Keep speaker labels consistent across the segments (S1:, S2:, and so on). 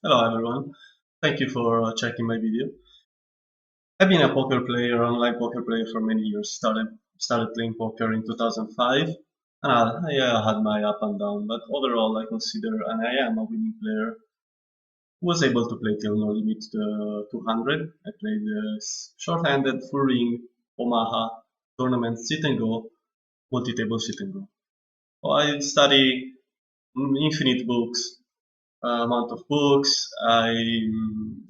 S1: Hello everyone, thank you for checking my video. I've been a poker player, online poker player for many years. Started playing poker in 2005, and I had my up and down, but overall I consider, and I am a winning player. Was able to play till no limit 200. I played short-handed, full ring, Omaha, tournament, sit and go, multi-table sit and go. I study infinite books, amount of books. I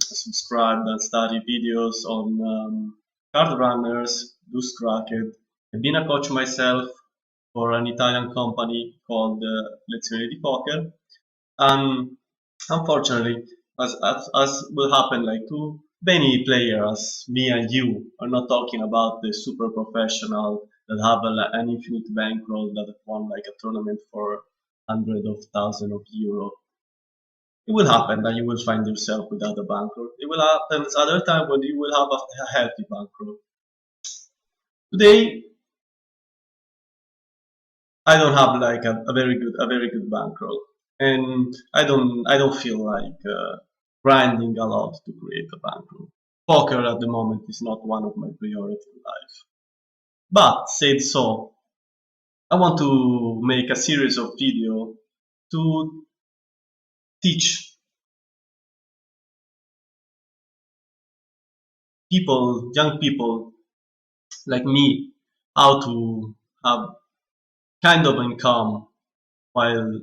S1: subscribed and study videos on card runners, do Racket. I've been a coach myself for an Italian company called Lezioni di Poker. And unfortunately, as will happen like to many players, me and you are not talking about the super professional that have an infinite bankroll that won like a tournament for hundreds of thousands of euro. It will happen that you will find yourself without a bankroll. It will happen other time when you will have a healthy bankroll. Today, I don't have like a very good bankroll, and I don't feel like grinding a lot to create a bankroll. Poker at the moment is not one of my priorities in life. But said so, I want to make a series of video to teach people, young people like me, how to have kind of income while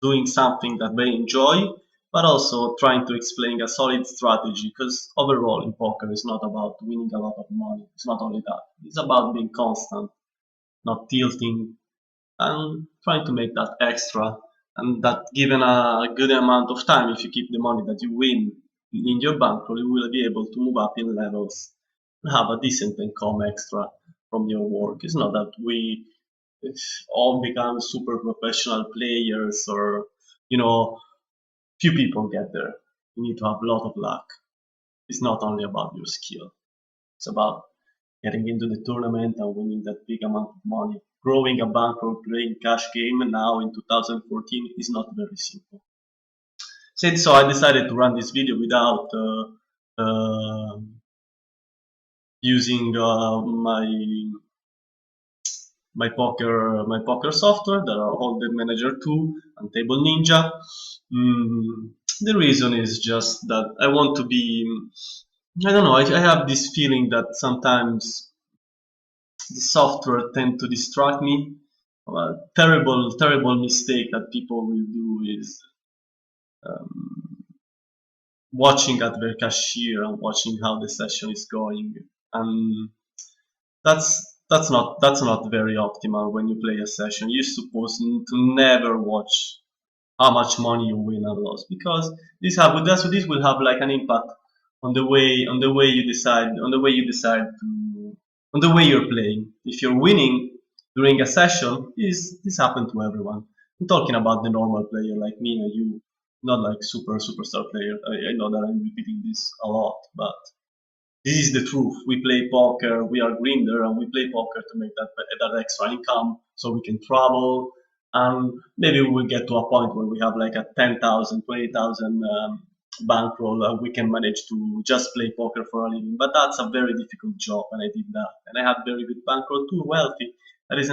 S1: doing something that they enjoy, but also trying to explain a solid strategy. Because overall in poker, it's not about winning a lot of money. It's not only that. It's about being constant, not tilting, and trying to make that extra. And that given a good amount of time, if you keep the money that you win in your bankroll, you will be able to move up in levels and have a decent income extra from your work. It's not that we all become super professional players or, you know, few people get there. You need to have a lot of luck. It's not only about your skill. It's about getting into the tournament and winning that big amount of money. Growing a bankroll playing cash game now in 2014 is not very simple. Said so, I decided to run this video without using my poker software that are Hold'em Manager 2 and Table Ninja. The reason is just that I want to be. I don't know. I have this feeling that sometimes the software tend to distract me. A terrible mistake that people will do is um, watching at their cashier and watching how the session is going, and that's not very optimal when you play a session. You're supposed to never watch how much money you win and lose, because this will have like an impact on the way you decide on the way you're playing. If you're winning during a session, this happened to everyone. I'm talking about the normal player like me and you, not like superstar player. I know that I'm repeating this a lot, but this is the truth. We play poker, we are grinder, and we play poker to make that extra income so we can travel. And maybe we will get to a point where we have like a 10,000, 20,000 bankroll, and we can manage to just play poker for a living. But that's a very difficult job, and I did that. And I had very good bankroll too, wealthy. That is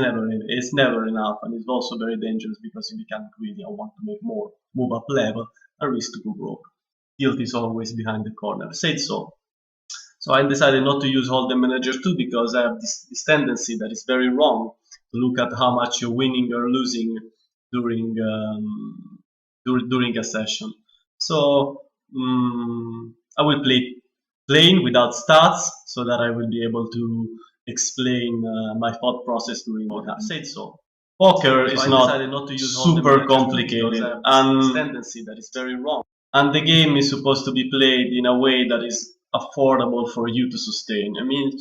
S1: never enough, and it's also very dangerous because you become greedy and want to make more, move up level, and risk to go broke. Guilt is always behind the corner. Said so. So I decided not to use Hold'em Manager 2 because I have this tendency that is very wrong to look at how much you're winning or losing during during a session. So I will play plain without stats so that I will be able to explain my thought process during what I said so. Poker is not super complicated, and tendency that is very wrong. And the game is supposed to be played in a way that is affordable for you to sustain. I mean,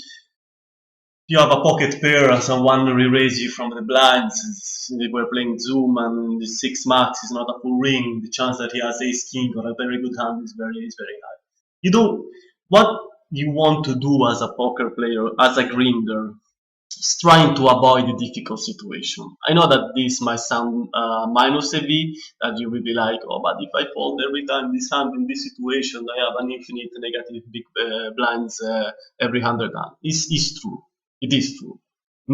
S1: you have a pocket pair and someone re-raise you from the blinds. We're playing Zoom and the 6 max is not a full ring. The chance that he has ace king or a very good hand is very high. You don't what you want to do as a poker player, as a grinder, trying to avoid the difficult situation. I know that this might sound minus heavy, that you will be like, oh, but if I fold every time this hand in this situation, I have an infinite negative big blinds every 100 hand. It's true. It is true.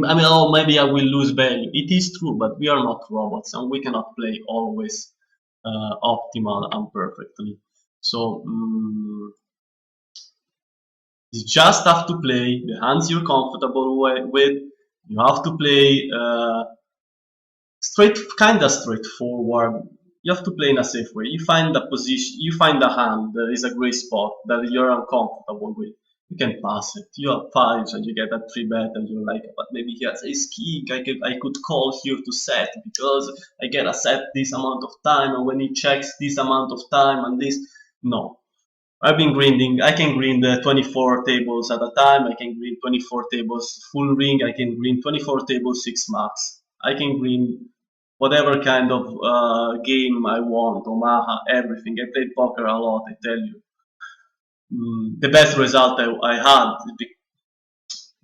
S1: I mean, oh, maybe I will lose value. It is true, but we are not robots, and we cannot play always optimal and perfectly. So you just have to play the hands you're comfortable with. You have to play kinda straightforward. You have to play in a safe way. You find a position, you find a hand that is a great spot that you're uncomfortable with. You can pass it. You have fives and you get a 3-bet and you're like, but maybe he has ace king. I could call here to set because I get a set this amount of time, and when he checks this amount of time and this. No, I've been grinding. I can grind 24 tables at a time. I can grind 24 tables full ring. I can grind 24 tables 6 max. I can grind whatever kind of game I want, Omaha, everything. I played poker a lot, I tell you. The best result I had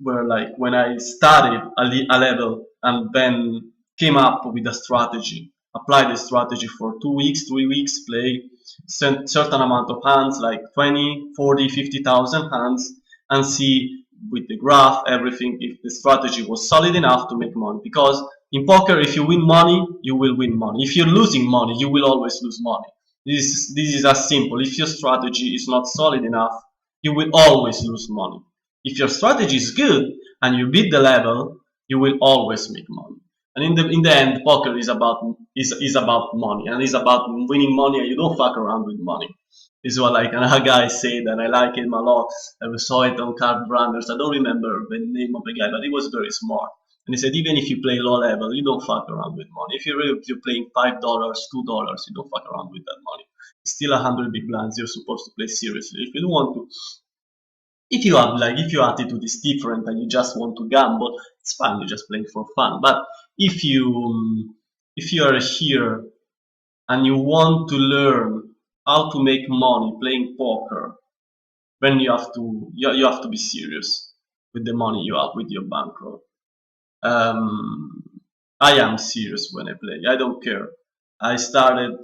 S1: were like when I started a level and then came up with a strategy, applied the strategy for 2 weeks, 3 weeks, play certain amount of hands, like 20, 40, 50,000 hands, and see with the graph, everything, if the strategy was solid enough to make money. Because in poker, if you win money, you will win money. If you're losing money, you will always lose money. This is as simple. If your strategy is not solid enough, you will always lose money. If your strategy is good and you beat the level, you will always make money. And in the end, poker is about money, and it's about winning money, and you don't fuck around with money. This is what like another guy said, and I like him a lot. I saw it on Card Runners. I don't remember the name of the guy, but he was very smart. And he said, even if you play low level, you don't fuck around with money. If you're playing $5, $2, you don't fuck around with that money. It's still 100 big blinds. You're supposed to play seriously. If you don't want to, if your attitude is different and you just want to gamble, it's fine. You're just playing for fun. But if you are here and you want to learn how to make money playing poker, then you have to be serious with the money you have with your bankroll. I am serious when I play. I don't care. I started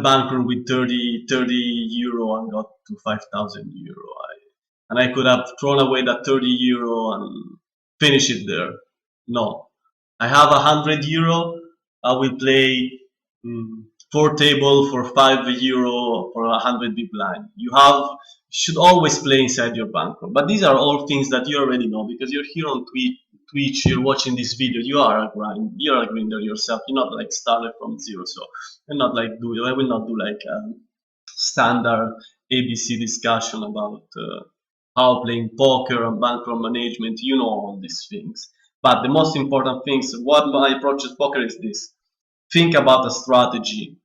S1: bankroll with 30 euro and got to 5,000 euro. And I could have thrown away that 30 euro and finish it there. No, I have 100 euro. I will play 4 table for 5 euro for 100 big blind. You should always play inside your bankroll. But these are all things that you already know because you're here on Twitch, you're watching this video. You're a grinder yourself. You're not like started from zero. So I will not do like standard ABC discussion about how playing poker and bankroll management. You know all these things. But the most important things, what my approach to poker is this: think about a strategy,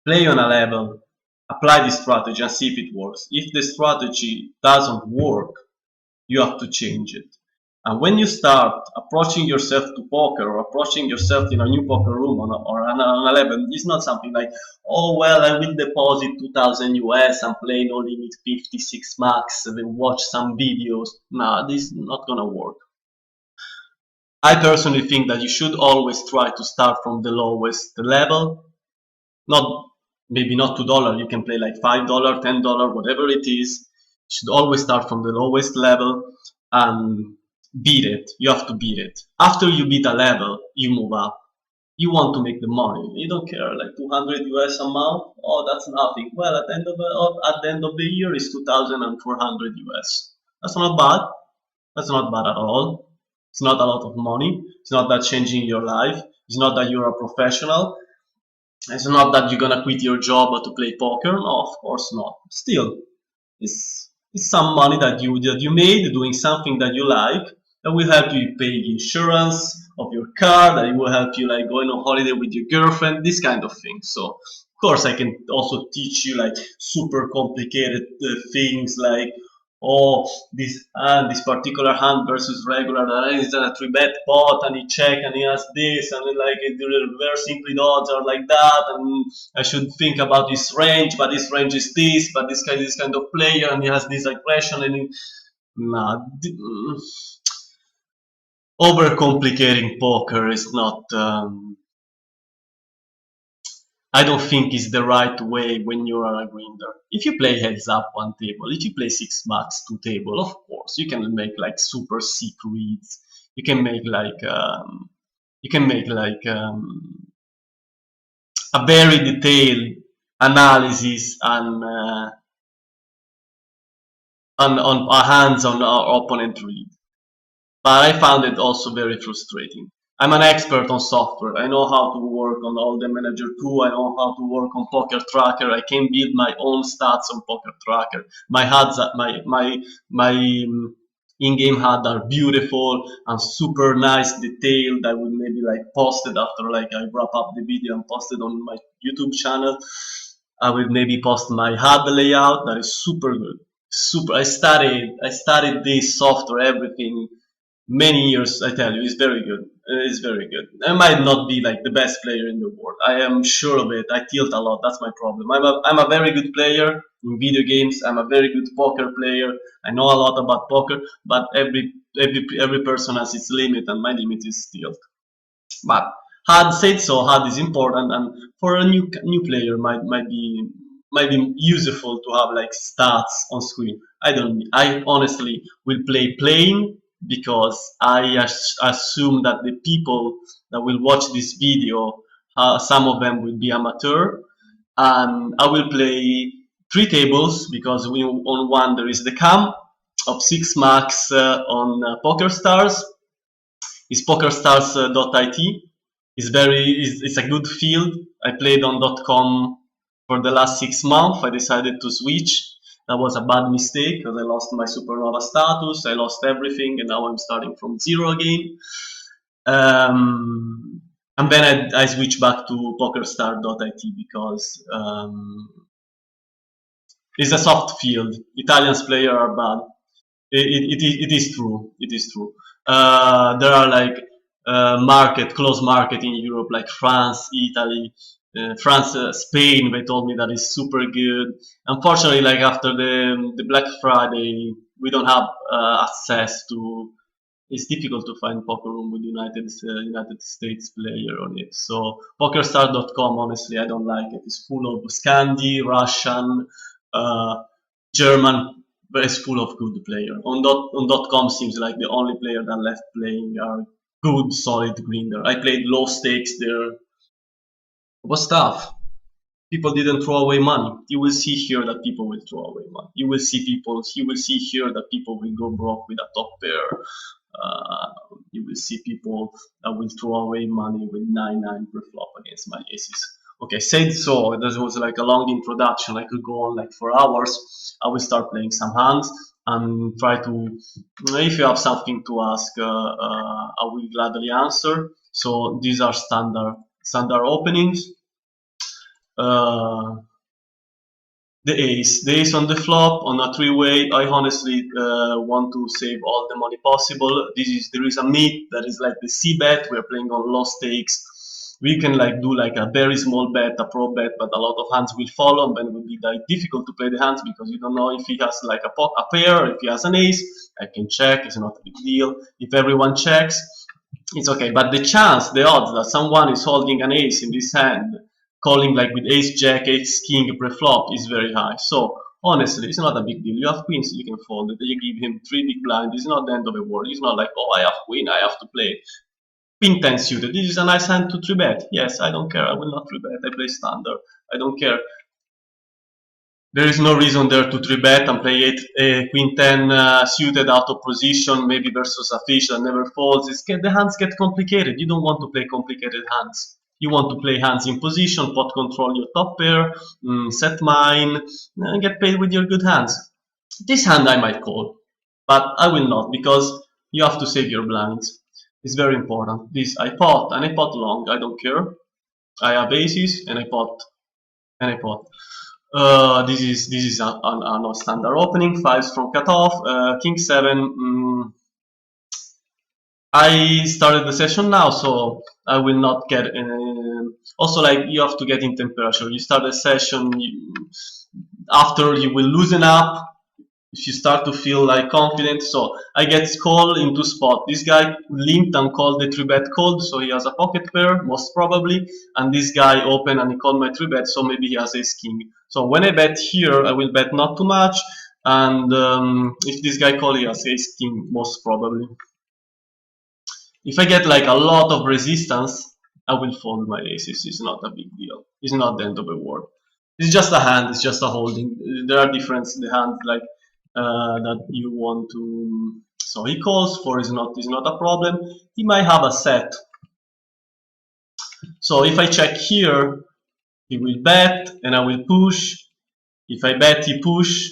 S1: play on a level, apply the strategy and see if it works. If the strategy doesn't work, you have to change it. And when you start approaching yourself to poker or approaching yourself in a new poker room or on a level, it's not something like, oh, well, I will deposit 2000 US and play no limit 56 max and then watch some videos. Nah, this is not gonna work. I personally think that you should always try to start from the lowest level. Maybe not $2, you can play like $5, $10, whatever it is. You should always start from the lowest level and beat it. You have to beat it. After you beat a level, you move up. You want to make the money. You don't care, like 200 US a month. Oh, that's nothing. Well, at the end of the year, it's 2,400 US. That's not bad. That's not bad at all. It's not a lot of money. It's not that changing your life. It's not that you're a professional. It's not that you're gonna quit your job to play poker. No, of course not. Still, it's some money that you made doing something that you like, that will help you pay insurance of your car, that it will help you like going on holiday with your girlfriend, this kind of thing. So of course I can also teach you like super complicated things like, oh, this particular hand versus regular, that is a 3-bet pot and he check and he has this and then like the reverse simply odds are like that, and I should think about this range, but this range is this, but this kind of player and he has this aggression and nah, overcomplicating poker is not. I don't think is the right way when you are a grinder. If you play heads up one table, if you play six bucks two table, of course you can make like super sick reads. You can make like a very detailed analysis and on our hands on our opponent read. But I found it also very frustrating. I'm an expert on software. I know how to work on all the manager tool. I know how to work on Poker Tracker. I can build my own stats on Poker Tracker. My HUDs, my in-game HUD are beautiful and super nice, detailed. I will maybe like post it after like I wrap up the video and post it on my YouTube channel. I will maybe post my HUD layout that is super good. Super. I studied this software, everything many years. I tell you, it's very good. It's very good. I might not be like the best player in the world. I am sure of it. I tilt a lot. That's my problem. I'm a very good player in video games. I'm a very good poker player. I know a lot about poker, but every person has its limit, and my limit is tilt. But HUD said so. HUD is important, and for a new player, might be useful to have like stats on screen. I don't. I honestly will play plain because I assume that the people that will watch this video, some of them will be amateur, and I will play three tables because on one there is the cam of six max on Poker Stars. Is PokerStars.it. It's a good field. I played on .com for the last 6 months. I decided to switch. That was a bad mistake because I lost my supernova status. I lost everything, and now I'm starting from zero again. And then I switched back to PokerStar.it because it's a soft field. Italians player are bad. It is true. It is true. There are like close market in Europe, like France, Italy, Spain. They told me that is super good. Unfortunately, like after the Black Friday, we don't have access to. It's difficult to find poker room with United States player on it. So PokerStar.com, honestly, I don't like it. It's full of Scandi, Russian, German, but it's full of good players. On .com seems like the only player that left playing are good, solid grinder. I played low stakes there. It was tough. People didn't throw away money. You will see here that people will throw away money. You will see here that people will go broke with a top pair. You will see people that will throw away money with 9-9 per flop against my aces. Okay, said so. This was like a long introduction. I could go on like for hours. I will start playing some hands and try to. If you have something to ask, I will gladly answer. So these are standard openings. The ace on the flop on a three-way. I honestly want to save all the money possible. There is a myth that is like the C bet. We're playing on low stakes. We can like do like a very small bet, a pro bet, but a lot of hands will follow, and then it will be like difficult to play the hands because you don't know if he has like a pair, if he has an ace. I can check. It's not a big deal. If everyone checks, it's okay. But the odds that someone is holding an ace in this hand, calling like with ace jack, ace king pre-flop is very high. So honestly, it's not a big deal. You have queens, you can fold it. You give him 3 big blinds. It's not the end of the world. It's not like, oh, I have queen, I have to play. Queen 10 suited. This is a nice hand to 3-bet. Yes, I don't care. I will not 3-bet. I play standard. I don't care. There is no reason there to 3-bet and play queen 10 suited out of position, maybe versus a fish that never folds. The hands get complicated. You don't want to play complicated hands. You want to play hands in position, pot control your top pair, set mine, and get paid with your good hands. This hand I might call, but I will not because you have to save your blinds. It's very important. This I pot and I pot long. I don't care. I have aces and I pot and I pot. This is a not standard opening. Fives from cutoff. King 7. I started the session now, so I will not get. Also, like you have to get in temperature. You start the session after you will loosen up. if you start to feel like confident. So I get call into spot. This guy linked and called the 3-bet called, so he has a pocket pair most probably, and this guy open and he called my 3-bet, so maybe he has ace king. So when I bet here, I will bet not too much, and if this guy call, he has ace king most probably. If I get like a lot of resistance, I will fold my aces. It's not a big deal. It's not the end of the world. It's just a hand. It's just a holding. There are differences in the hand, like that you want to. So he calls for is not a problem. He might have a set. So if I check here, he will bet and I will push. If I bet, he push.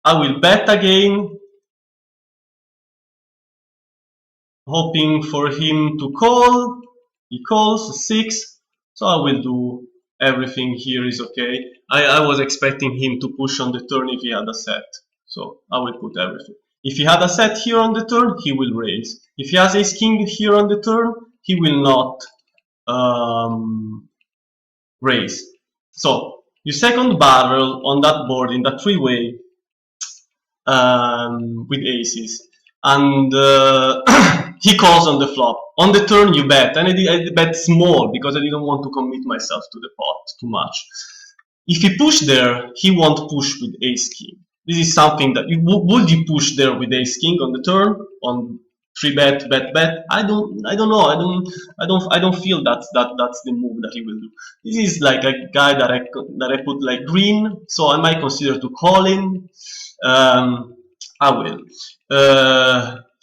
S1: I will bet again, hoping for him to call. He calls 6, so I will do everything here is okay. I was expecting him to push on the turn if he had a set, so I will put everything. If he had a set here on the turn, he will raise. If he has ace king here on the turn, he will not raise. So you second barrel on that board in that three-way with aces, and he calls on the flop. On the turn you bet, and I bet small because I didn't want to commit myself to the pot too much. If he push there, he won't push with ace king. This is something that would you push there with ace king on the turn on 3-bet, bet? I don't know. I don't feel that's the move that he will do. This is like a guy that I put like green, so I might consider to call him. I will.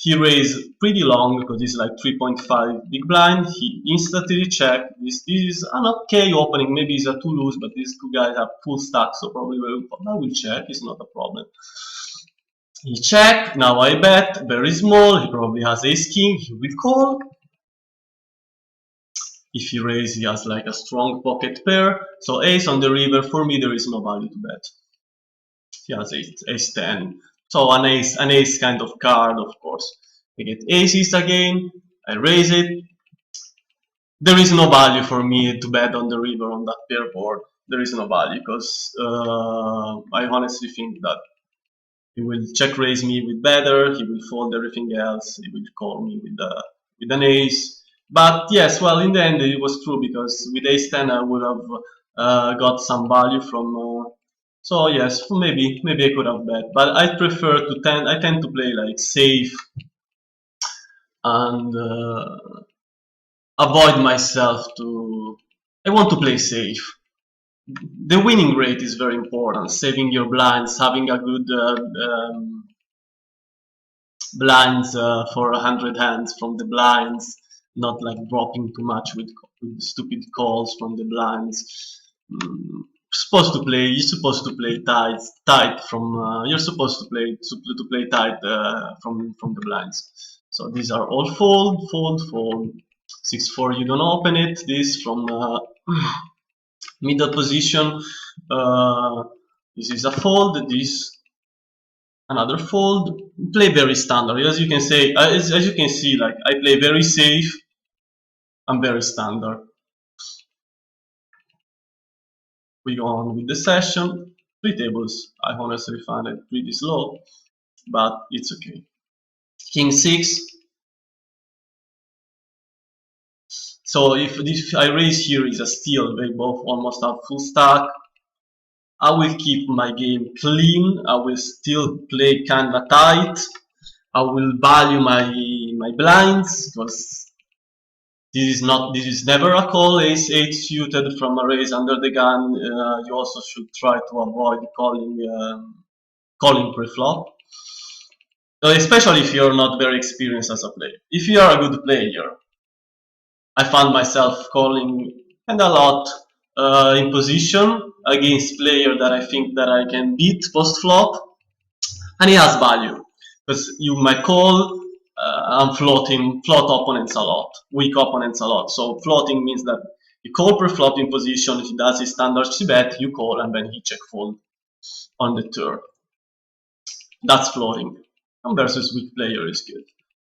S1: He raised pretty long because it's like 3.5 big blind. He instantly checked. This is an okay opening. Maybe it's a too loose, but these two guys have full stack, so probably I will check. It's not a problem. He check. Now I bet very small. He probably has ace king. He will call. If he raises, he has like a strong pocket pair. So ace on the river. For me, there is no value to bet. He has ace 10. So an ace kind of card, of course. I get aces again, I raise it. There is no value for me to bet on the river on that pair board. There is no value because I honestly think that he will check raise me with better, he will fold everything else, he will call me with an ace. But yes, well, in the end it was true because with ace 10 I would have got some value from. So yes, maybe I could have bet, but I tend to play like safe and avoid myself to. I want to play safe. The winning rate is very important. Saving your blinds, having a good blinds for 100 hands from the blinds, not like dropping too much with stupid calls from the blinds. You're supposed to play tight from you're supposed to play tight from the blinds. So these are all fold 6-4 you don't open it. This from middle position, this is a fold, this another fold. Play very standard. As you can see, like I play very safe and very standard. We go on with the session. 3 tables. I honestly find it pretty slow, but it's okay. King 6. So if I raise here is a steal, they both almost have full stack. I will keep my game clean. I will still play kinda tight. I will value my blinds because this is never a call. Ace 8 suited from a raise under the gun. You also should try to avoid calling pre-flop, especially if you're not very experienced as a player. If you are a good player, I found myself calling and a lot in position against player that I think that I can beat post flop, and it has value because you might call and float opponents a lot, weak opponents a lot. So floating means that you call pre-flop in position. If he does his standard c-bet, you call and then he check fold on the turn. That's floating, and versus weak player is good.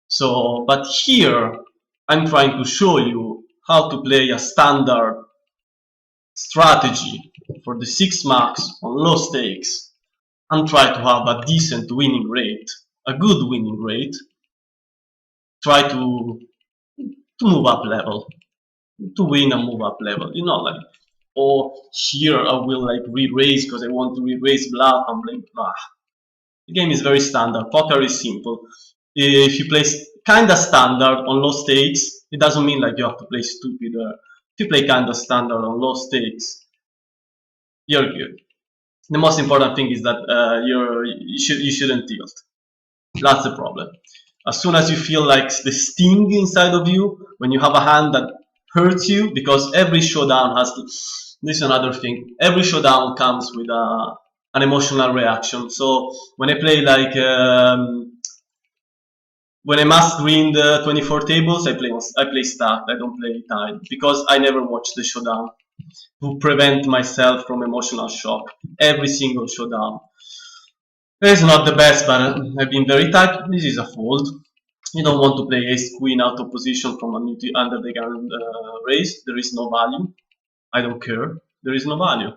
S1: So, but here I'm trying to show you how to play a standard strategy for the 6 max on low stakes and try to have a decent winning rate, a good winning rate, try to move up level, to win and move up level. You know, like, or here I will like re-raise because I want to re-raise bluff. I'm like, nah. The game is very standard. Poker is simple. If you play kinda standard on low stakes, it doesn't mean like you have to play stupid. If you play kinda standard on low stakes, you're good. The most important thing is that you shouldn't tilt. That's the problem. As soon as you feel like the sting inside of you, when you have a hand that hurts you, because every showdown has to, this is another thing, every showdown comes with an emotional reaction. So when I play like, when I must green the 24 tables, I play stacked, I don't play tied, because I never watch the showdown to prevent myself from emotional shock. Every single showdown. It's not the best, but I've been very tight. This is a fold. You don't want to play ace queen out of position from a under the gun raise. There is no value. I don't care. There is no value.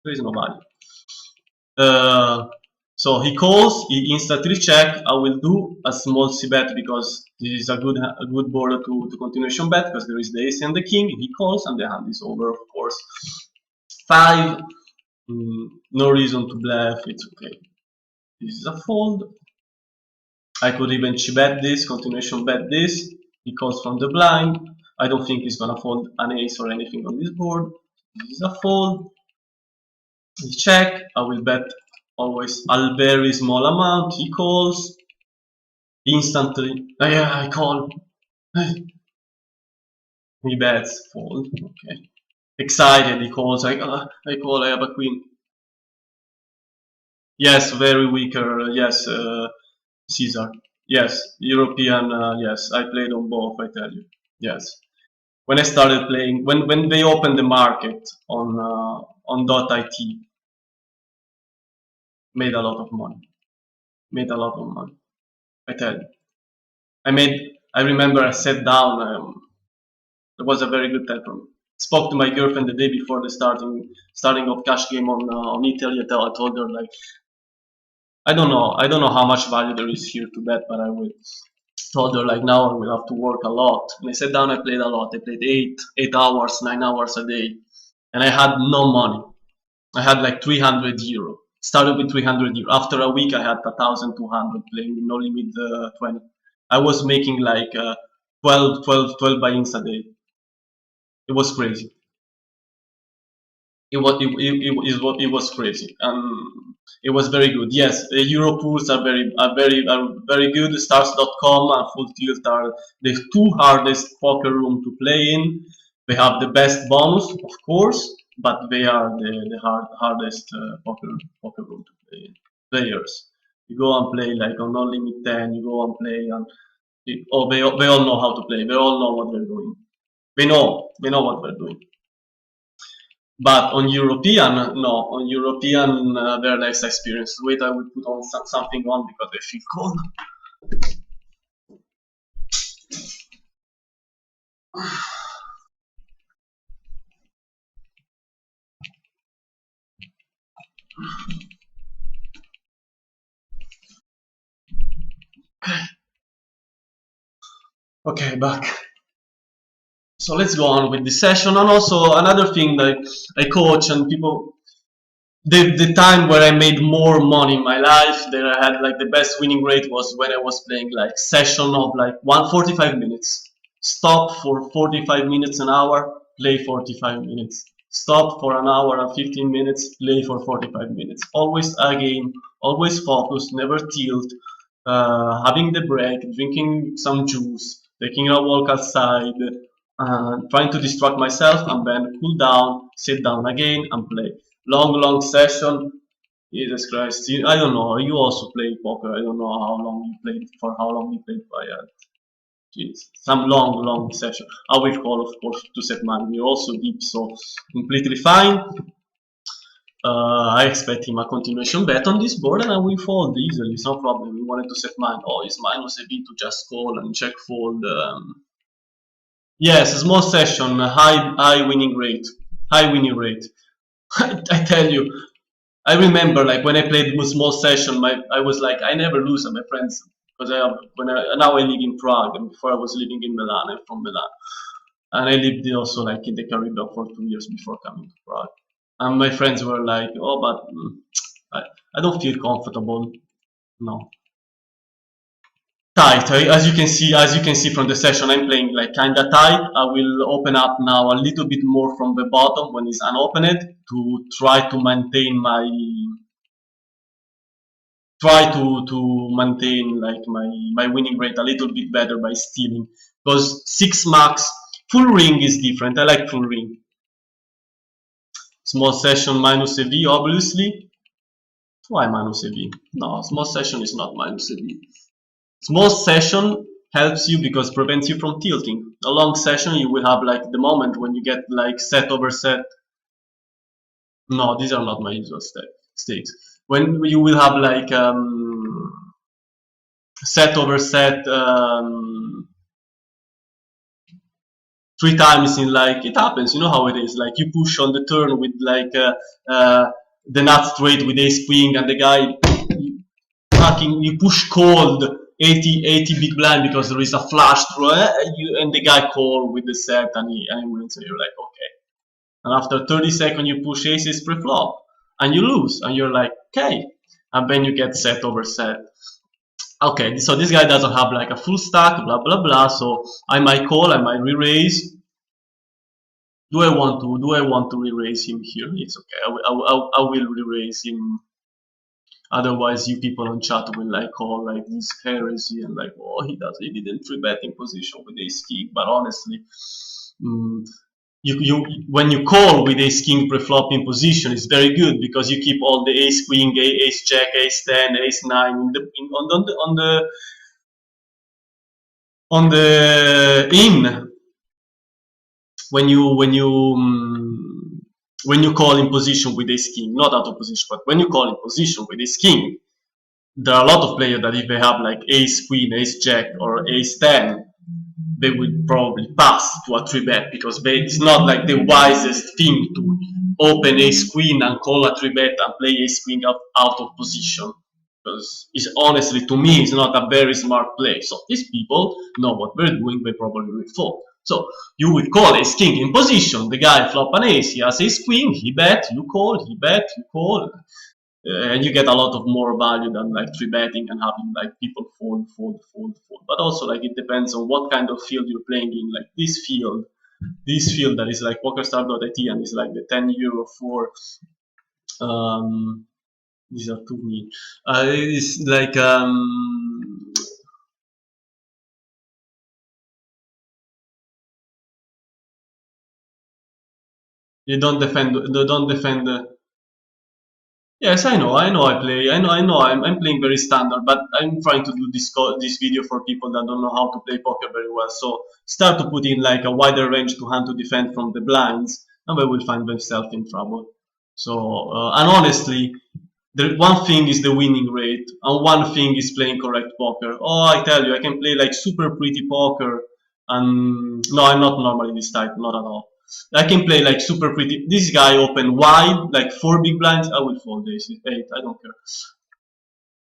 S1: There is no value. So he calls. He instantly check. I will do a small c bet because this is a good border to continuation bet because there is the ace and the king. He calls and the hand is over, of course. 5. No reason to bluff. It's okay. This is a fold. I could even bet this, continuation bet this. He calls from the blind. I don't think he's gonna fold an ace or anything on this board. This is a fold. He check. I will bet always a very small amount. He calls. Instantly. Yeah, I call. He bets. Fold. Okay. Excited. He calls. I call. I have a queen. Yes, very weaker. Yes, Caesar. Yes, European. Yes, I played on both. I tell you. Yes. When I started playing, when they opened the market on .it, made a lot of money. Made a lot of money. I tell you. I remember I sat down. It was a very good time for me. Spoke to my girlfriend the day before the starting of cash game on Italy. I told her like, I don't know how much value there is here to bet, but I will. Told her like now I will have to work a lot. And I sat down. I played a lot. I played 8 hours, 9 hours a day, and I had no money. I had like 300 euro. Started with 300 euro. After a week, I had 1,200 playing no limit 20. I was making like 12 buy-ins a day. It was crazy. It was crazy. It was very good. Yes, Euro pools are very good. Stars.com and Full Tilt are the two hardest poker room to play in. They have the best bonus, of course, but they are the hardest poker room to play in. Players, you go and play like on No Limit 10. You go and play and they all know how to play. They all know what they're doing. They know what they're doing. But on European, no, on European, very less experience. Wait, I will put on something on because I feel cold. Okay, back. So let's go on with this session. And also another thing that I coach and people, the time where I made more money in my life, that I had like the best winning rate was when I was playing like session of like 145 minutes. Stop for 45 minutes an hour, play 45 minutes. Stop for an hour and 15 minutes, play for 45 minutes. Always a game, always focus, never tilt. Having the break, drinking some juice, taking a walk outside, trying to distract myself and then cool down, sit down again and play. Long session. Jesus Christ! I don't know. You also play poker. I don't know how long you played for. How long you played for? Jeez, some long session. I will call, of course, to set mine. We're also deep, so completely fine. I expect him a continuation bet on this board, and I will fold easily. It's no problem. We wanted to set mine. Oh, his mine was a bit to just call and check fold. Yes, small session, high winning rate, high winning rate. I tell you, I remember like when I played with small session, I was like I never lose at my friends because now I live in Prague and before I was living in Milan. I'm from Milan and I lived also like in the Caribbean for 2 years before coming to Prague. And my friends were like, "Oh, but I, I don't feel comfortable." No, tight. As you can see from the session, I'm playing like kinda tight. I will open up now a little bit more from the bottom when it's unopened to try to maintain like my winning rate a little bit better by stealing because 6 max full ring is different. I like full ring. Small session minus a V, obviously. Why minus a V? No, small session is not minus a V. Small session helps you because prevents you from tilting. A long session you will have like the moment when you get like set over set. No, these are not my usual stakes. When you will have like set over set 3 times in like it happens, you know how it is. Like you push on the turn with like the nut straight with ace queen and the guy you push cold 80 big blind because there is a flush through and the guy call with the set and he wins and you're like okay. And after 30 seconds you push aces pre-flop and you lose and you're like okay. And then you get set over set. Okay, so this guy doesn't have like a full stack, blah blah blah. So I might call, I might re-raise. Do I want to re-raise him here? It's okay. I will re-raise him. Otherwise, you people on chat will like call like this heresy and like, oh, he didn't three betting position with ace king. But honestly, mm, you when you call with ace king pre-flop in position, it's very good because you keep all the ace queen, ace jack, ace 10, ace 9 on the in when you call in position with ace king, not out of position, but when you call in position with ace king, there are a lot of players that if they have like ace queen, ace jack, or ace 10, they would probably pass to a 3-bet because it's not like the wisest thing to open ace queen and call a 3-bet and play ace queen out of position. Because it's honestly, to me, it's not a very smart play. So these people know what they're doing, they probably will fold. So you would call ace king in position, the guy flop an ace, he has ace queen, he bet, you call, he bet, you call. And you get a lot of more value than like 3-betting and having like people fold. But also like it depends on what kind of field you're playing in. Like this field that is like pokerstar.it and is like the €10 for these are too mean. It's like they don't defend. Yes, I know. I'm playing very standard, but I'm trying to do this video for people that don't know how to play poker very well. So start to put in like a wider range to hand to defend from the blinds, and they will find themselves in trouble. So and honestly, the one thing is the winning rate, and one thing is playing correct poker. Oh, I tell you, I can play like super pretty poker, and no, I'm not normally this type, not at all. I can play like super pretty. This guy open wide, like 4 big blinds. I will fold this 8. I don't care.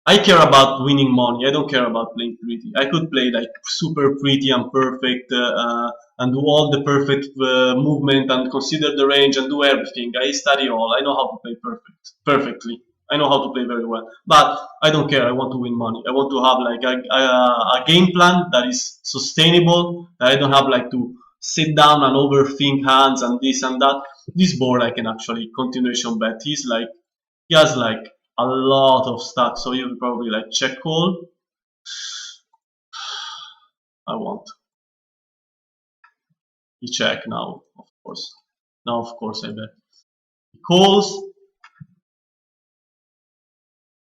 S1: I care about winning money. I don't care about playing pretty. I could play like super pretty and perfect and do all the perfect movement and consider the range and do everything. I study all. I know how to play perfectly. I know how to play very well. But I don't care. I want to win money. I want to have like a game plan that is sustainable. That I don't have like to sit down and overthink hands and this and that. This board I can actually continuation bet. He has like a lot of stacks, so you probably like check call. I want. He check now, of course. Now, of course, I bet. He calls.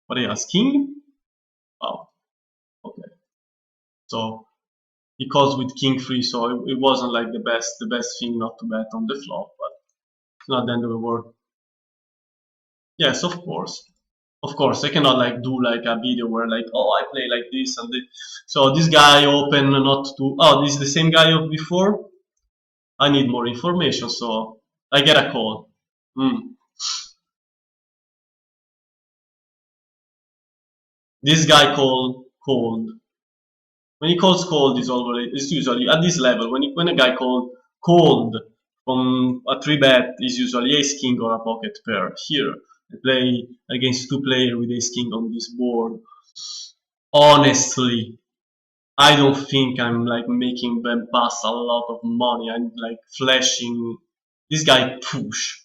S1: What he has? King? Wow. Okay. So he calls with king free, so it wasn't like the best thing not to bet on the flop, but it's not the end of the world. Yes, of course. Of course, I cannot like do like a video where like, oh, I play like this and this. So this guy open not to. Oh, this is the same guy of before. I need more information, so I get a call. This guy called cold. When he calls cold, it's usually at this level. When a guy called cold from a 3-bet is usually ace king or a pocket pair. Here, I play against 2 players with ace king on this board. Honestly, I don't think I'm like making them pass a lot of money. I'm like flashing. This guy push.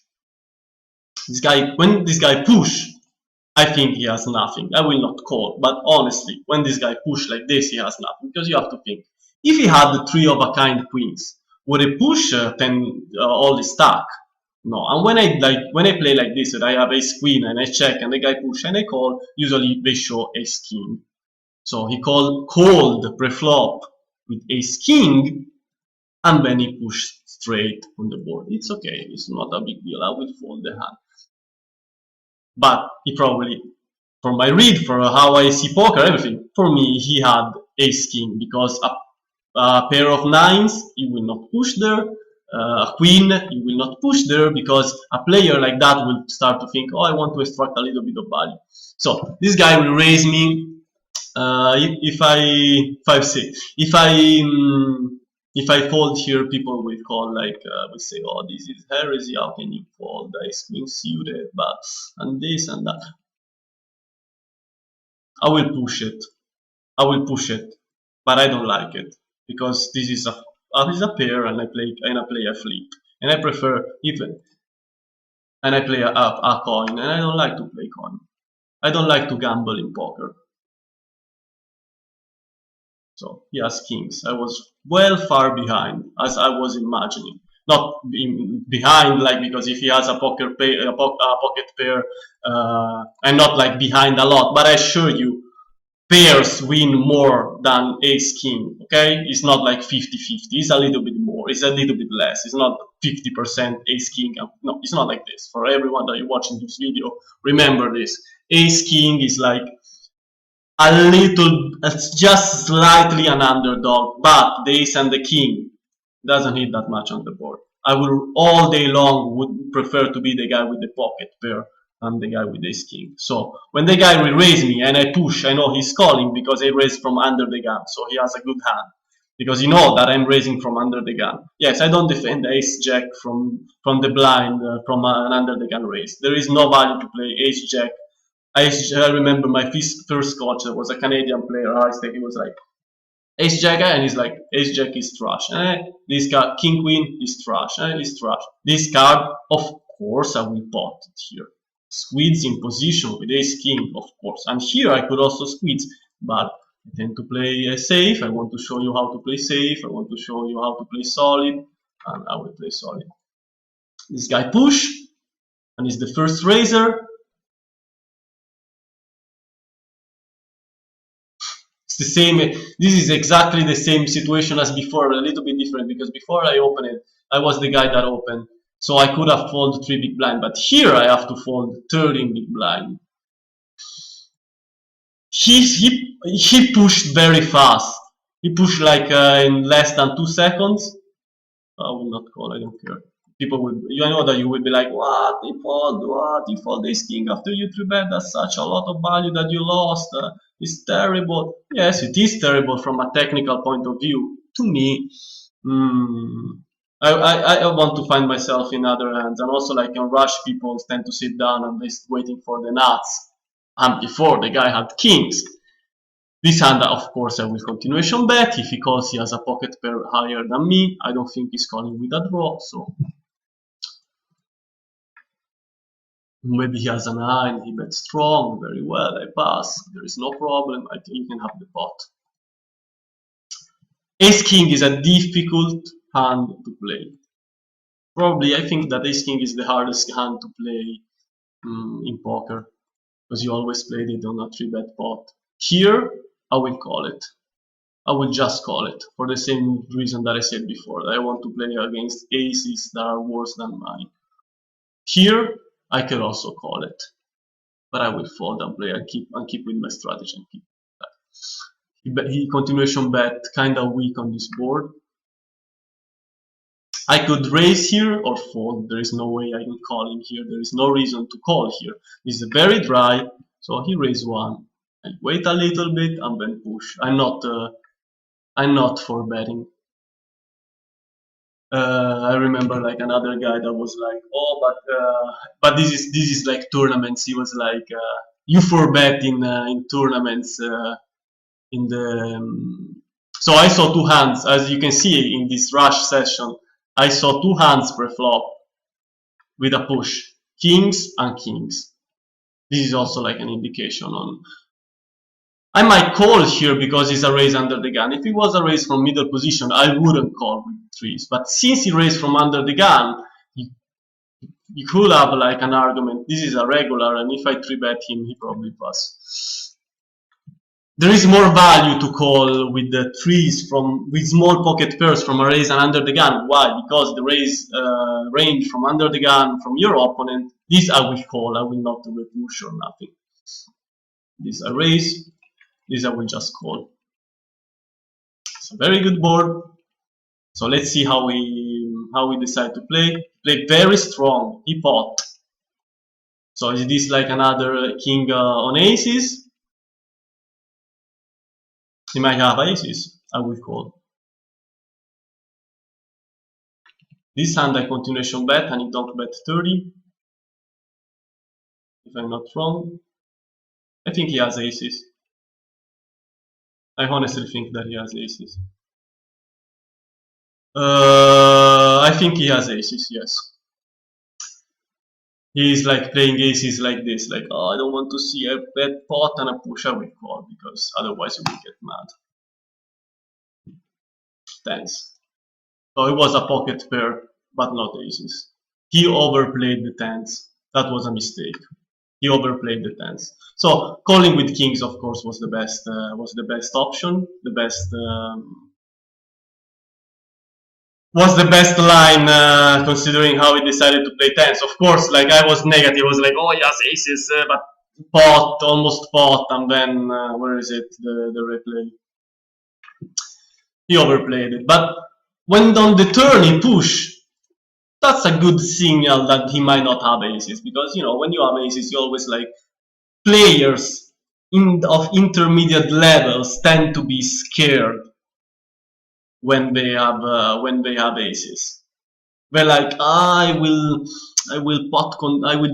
S1: When this guy push, I think he has nothing. I will not call, but honestly, when this guy push like this, he has nothing, because you have to think. If he had the 3 of a kind queens, would he push all the stack? No. And when I play like this, and I have ace queen and I check and the guy push and I call, usually they show ace king. So he called cold pre-flop with ace king, and then he pushed straight on the board. It's okay. It's not a big deal. I will fold the hand. But he probably, for my read, for how I see poker, everything, for me, he had ace king, because a pair of nines, he will not push there. A queen, he will not push there, because a player like that will start to think, oh, I want to extract a little bit of value. So this guy will raise me. If I fold here, people will call, like, will say, oh, this is heresy, how can you fold, ace queen suited, but, and this and that. I will push it, but I don't like it, because this is a pair, and I play a flip, and I prefer even, and I play a coin, and I don't like to play coin. I don't like to gamble in poker. So he has kings. I was well far behind, as I was imagining. Not behind, like, because if he has a pocket pair, I'm not like behind a lot. But I assure you, pairs win more than ace king. Okay, it's not like 50-50. It's a little bit more. It's a little bit less. It's not 50% ace king. No, it's not like this. For everyone that you're watching this video, remember this: ace king is like a little, just slightly an underdog, but the ace and the king doesn't hit that much on the board. I will all day long would prefer to be the guy with the pocket pair than the guy with ace king. So when the guy will raise me and I push, I know he's calling, because I raised from under the gun, so he has a good hand, because you know that I'm raising from under the gun. Yes, I don't defend ace jack from the blind, from an under the gun raise. There is no value to play ace jack. I remember my first coach was a Canadian player. He was like, ace jack, and he's like, ace jack is trash. This card, king queen is trash. Is trash. This card, of course, I will pot it here. Squeeze in position with ace king, of course. And here I could also squeeze, but I tend to play safe. I want to show you how to play safe. I want to show you how to play solid, and I will play solid. This guy push, and he's the first raiser. It's the same. This is exactly the same situation as before, a little bit different, because before I opened it, I was the guy that opened, so I could have folded 3 big blind, but here I have to fold 13 big blind. He pushed very fast. He pushed like in less than 2 seconds. I will not call. I don't care. People will. You know that you will be like, what? He fold? What? He fold this king after you 3-bet? That's such a lot of value that you lost. It's terrible. Yes, it is terrible from a technical point of view. To me, I want to find myself in other hands, and also, like, in rush, people tend to sit down and just waiting for the nuts. And before, the guy had kings. This hand, of course, I will continuation bet. If he calls, he has a pocket pair higher than me. I don't think he's calling with a draw, so maybe he has a 9, he bets strong, very well, I pass, there is no problem, I think you can have the pot. Ace king is a difficult hand to play. Probably, I think that ace king is the hardest hand to play in poker, because you always played it on a 3-bet pot. Here, I will call it. I will just call it, for the same reason that I said before. I want to play against aces that are worse than mine. Here, I can also call it, but I will fold and play and keep with my strategy and keep that. He continuation bet kind of weak on this board. I could raise here or fold. There is no way I can call him here. There is no reason to call here. This is very dry, so he raised 1. I wait a little bit and then push. I'm not for betting. I remember like another guy that was like, oh, but this is like tournaments. He was like, you for bet in tournaments in the. So I saw two hands, as you can see in this rush session. I saw two hands per flop with a push, kings and kings. This is also like an indication on. I might call here because it's a raise under the gun. If it was a raise from middle position, I wouldn't call with threes. But since he raised from under the gun, you could have like an argument. This is a regular, and if I three bet him, he probably pass. There is more value to call with the threes with small pocket pairs from a raise and under the gun. Why? Because the raise range from under the gun from your opponent, this I will call. I will not do a push or nothing. This a raise. This I will just call. It's a very good board. So let's see how we decide to play. Play very strong. He pot. So is this like another king on aces? He might have aces. I will call. This hand I continuation bet and he don't bet 30. If I'm not wrong. I think he has aces. I honestly think that he has aces. I think he has aces, yes. He's like playing aces like this, like, oh, I don't want to see a bet pot and a push, I will call, because otherwise you will get mad. Tens. So it was a pocket pair, but not aces. He overplayed the tens. That was a mistake. He overplayed the tens. So calling with kings, of course, was the best option, the best. Was the best line considering how he decided to play tens. Of course, like I was negative. I was like, oh yes, aces, but pot, almost pot, and then where is it? The replay. He overplayed it, but when on the turn he push, that's a good signal that he might not have aces, because you know when you have aces, you always like players of intermediate levels tend to be scared when they have aces. They're like, I will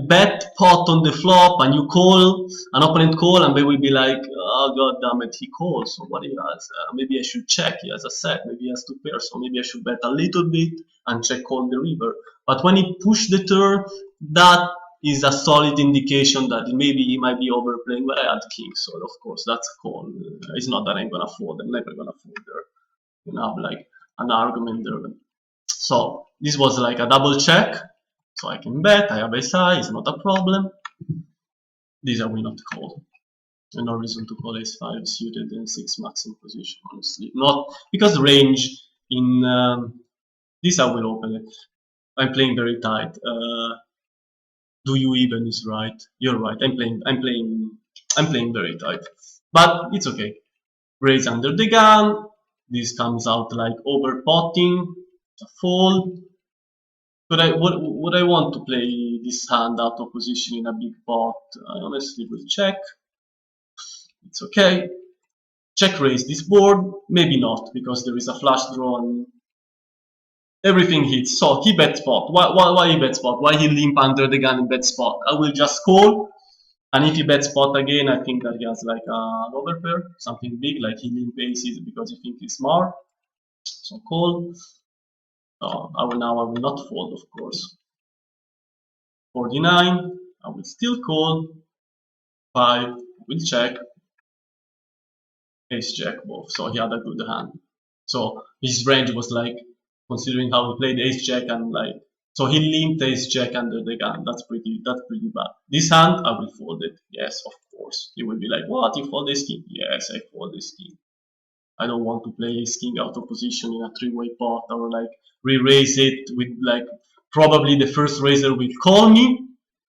S1: bet pot on the flop, and you call an opponent call, and they will be like, oh god damn it, he calls. So what he has? Maybe I should check. He has a set. Maybe he has two pairs. So maybe I should bet a little bit and check call the river. But when he pushed the turn, that is a solid indication that maybe he might be overplaying. But I had king, so of course that's a call. It's not that I'm gonna fold. I'm never gonna fold there. You know, like an argument there. So this was like a double check. So I can bet, I have SI, it's not a problem. These I will not call. And no reason to call ace5 suited in 6 maxing position, honestly. Not because the range in this I will open it. I'm playing very tight. Do you even is right. You're right. I'm playing very tight. But it's okay. Raise under the gun. This comes out like over potting. A fold. But would I want to play this hand out of position in a big pot? I honestly will check. It's okay. Check raise this board. Maybe not, because there is a flush draw and everything hits. So he bet spot. Why he bet spot? Why he limp under the gun and bet spot? I will just call. And if he bet spot again, I think that he has like an overpair, something big, like he limp aces because he thinks he's smart. So call. I will not fold, of course. 49, I will still call. 5, will check. Ace jack both, so he had a good hand. So his range was like, considering how he played ace jack and like, so he limped ace jack under the gun. That's pretty bad. This hand, I will fold it. Yes, of course. He will be like, what, you fold ace king? Yes, I fold ace king. I don't want to play ace king out of position in a three-way pot, or like re-raise it with like, probably the first raiser will call me,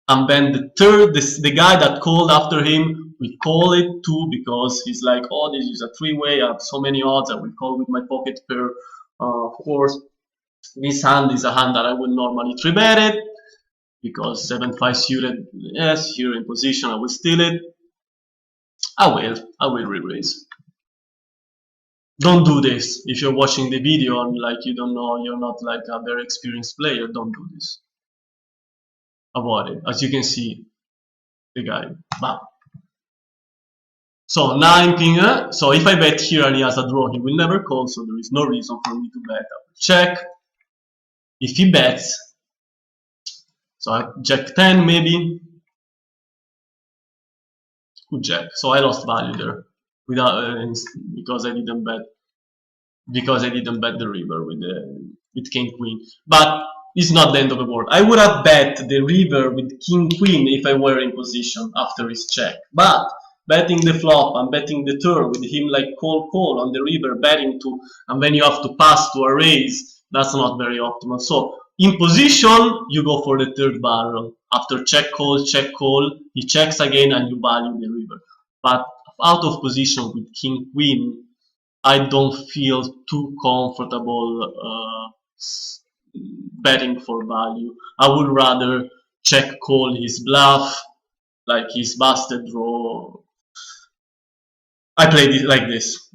S1: and then the guy that called after him will call it too, because he's like, oh, this is a three-way, I have so many odds, I will call with my pocket pair. Of course, this hand is a hand that I would normally three bet it, because 7-5 suited, yes, here in position I will steal it. I will re-raise. Don't do this. If you're watching the video and like you don't know, you're not like a very experienced player, don't do this. Avoid it. As you can see, the guy, bam. So 9 king, so if I bet here and he has a draw, he will never call, so there is no reason for me to bet. I will check. If he bets, so I jack 10 maybe, good jack. So I lost value there without because I didn't bet the river with king queen. But it's not the end of the world. I would have bet the river with king queen if I were in position after his check. But betting the flop and betting the turn with him like call on the river, betting to, and then you have to pass to a raise, that's not very optimal. So in position, you go for the third barrel. After check call, he checks again and you value the river. But out of position with king queen, I don't feel too comfortable betting for value. I would rather check call his bluff, like his busted draw. I played it like this.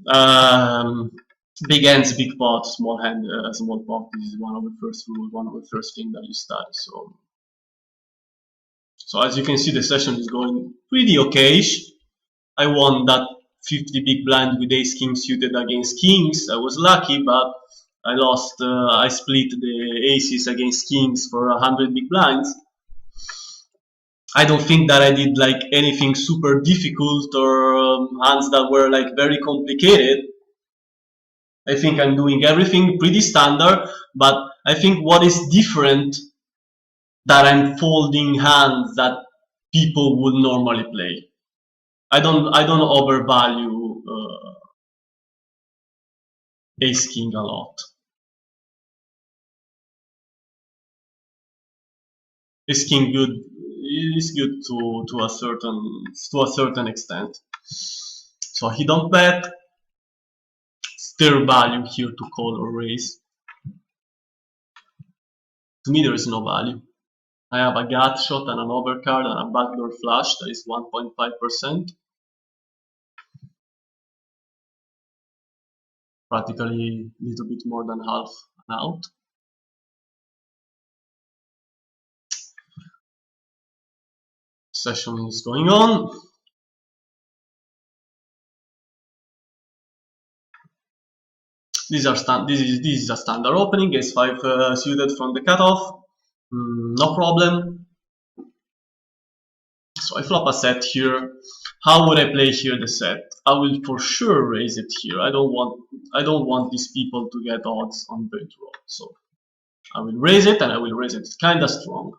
S1: Big hands, big pot, small hand, small pot. This is one of the first rules, one of the first things that you study. So as you can see, the session is going pretty okayish. I won that 50 big blind with ace king suited against kings. I was lucky, but I lost. I split the aces against kings for 100 big blinds. I don't think that I did like anything super difficult or hands that were like very complicated. I think I'm doing everything pretty standard, but I think what is different that I'm folding hands that people would normally play. I don't overvalue ace king a lot. Ace king good is good to a certain extent. So he don't bet. Still value here to call or raise. To me there is no value. I have a gut shot and an overcard and a backdoor flush that is 1.5%. Practically a little bit more than half an out. Session is going on. This is a standard opening, ace 5 suited from the cutoff, no problem. So I flop a set here. How would I play here the set? I will for sure raise it here. I don't want these people to get odds on the draw. So I will raise it and I will raise it kinda strong.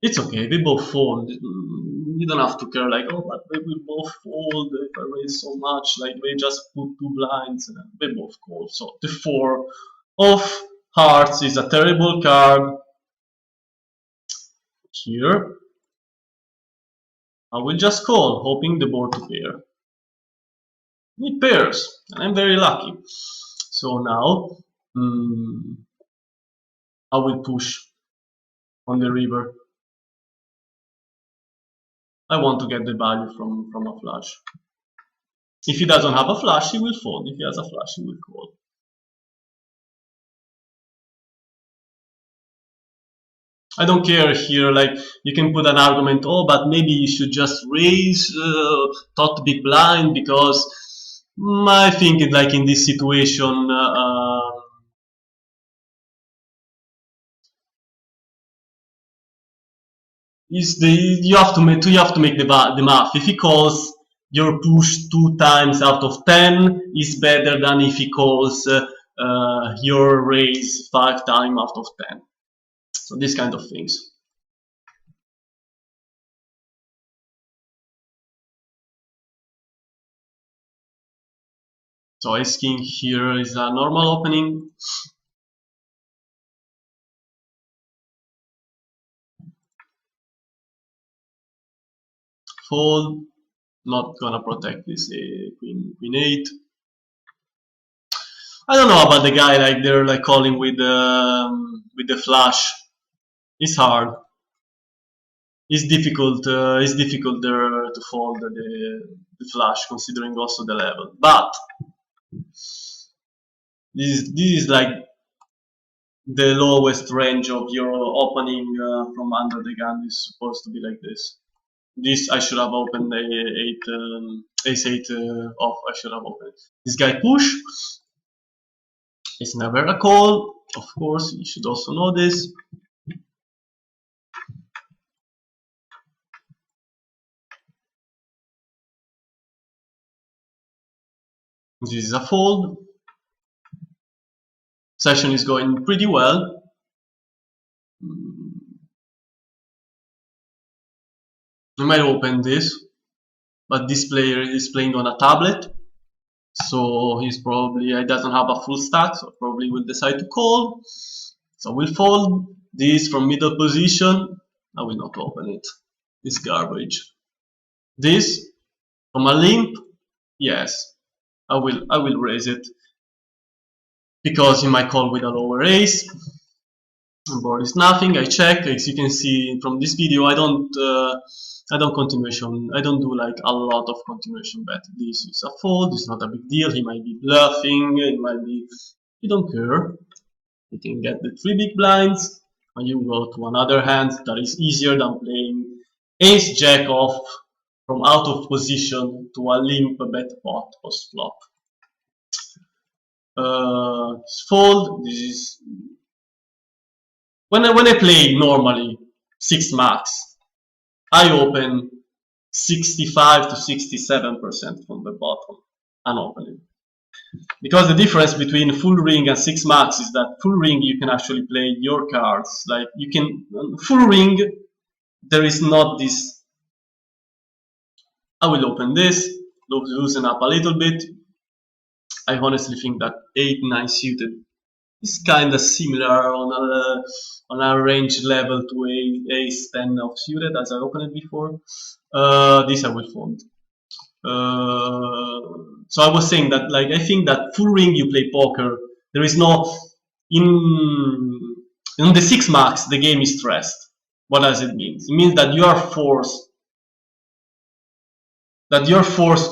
S1: It's okay, we both fold. You don't have to care like, oh, but we will both fold if I raise so much, like we just put 2 blinds and we both call. So the 4 of hearts is a terrible card. Here, I will just call, hoping the board to pair. It pairs, and I'm very lucky. So now, I will push on the river. I want to get the value from a flush. If he doesn't have a flush, he will fold. If he has a flush, he will call. I don't care here, like, you can put an argument, oh, but maybe you should just raise tot big blind, because I think like in this situation, you have to make the math. If he calls, your push 2 times out of 10 is better than if he calls your raise 5 times out of 10. So these kind of things. So ace king here is a normal opening. Fold, not gonna protect this queen 8. I don't know about the guy, like they're like calling with the flush. It's hard. It's difficult. It's difficult there to fold the flush, considering also the level. But this is like the lowest range of your opening from under the gun is supposed to be like this. This I should have opened ace 8 off. I should have opened. This guy push. It's never a call. Of course, you should also know this. This is a fold. Session is going pretty well. I might open this, but this player is playing on a tablet, so he doesn't have a full stack, so probably will decide to call. So we'll fold this from middle position. I will not open it. It's garbage. This from a limp, yes, I will raise it because he might call with a lower ace. Board is nothing. I check. As you can see from this video, I don't continuation. I don't do like a lot of continuation bet. This is a fold. It's not a big deal. He might be bluffing. It might be. You don't care. You can get the 3 big blinds, and you go to another hand that is easier than playing ace jack off from out of position to a limp bet pot post flop. Fold. This is when I play normally 6 max. I open 65 to 67% from the bottom unopened. Because the difference between full ring and 6 max is that full ring you can actually play your cards. Like you can full ring, there is not this. I will open this, loosen up a little bit. I honestly think that 8-9 suited is kind of similar on a range level to ace 10 of suited as I opened it before. This I will fold. So I was saying that like I think that full ring you play poker, there is no in the 6 max the game is stressed. What does it mean? It means that you are forced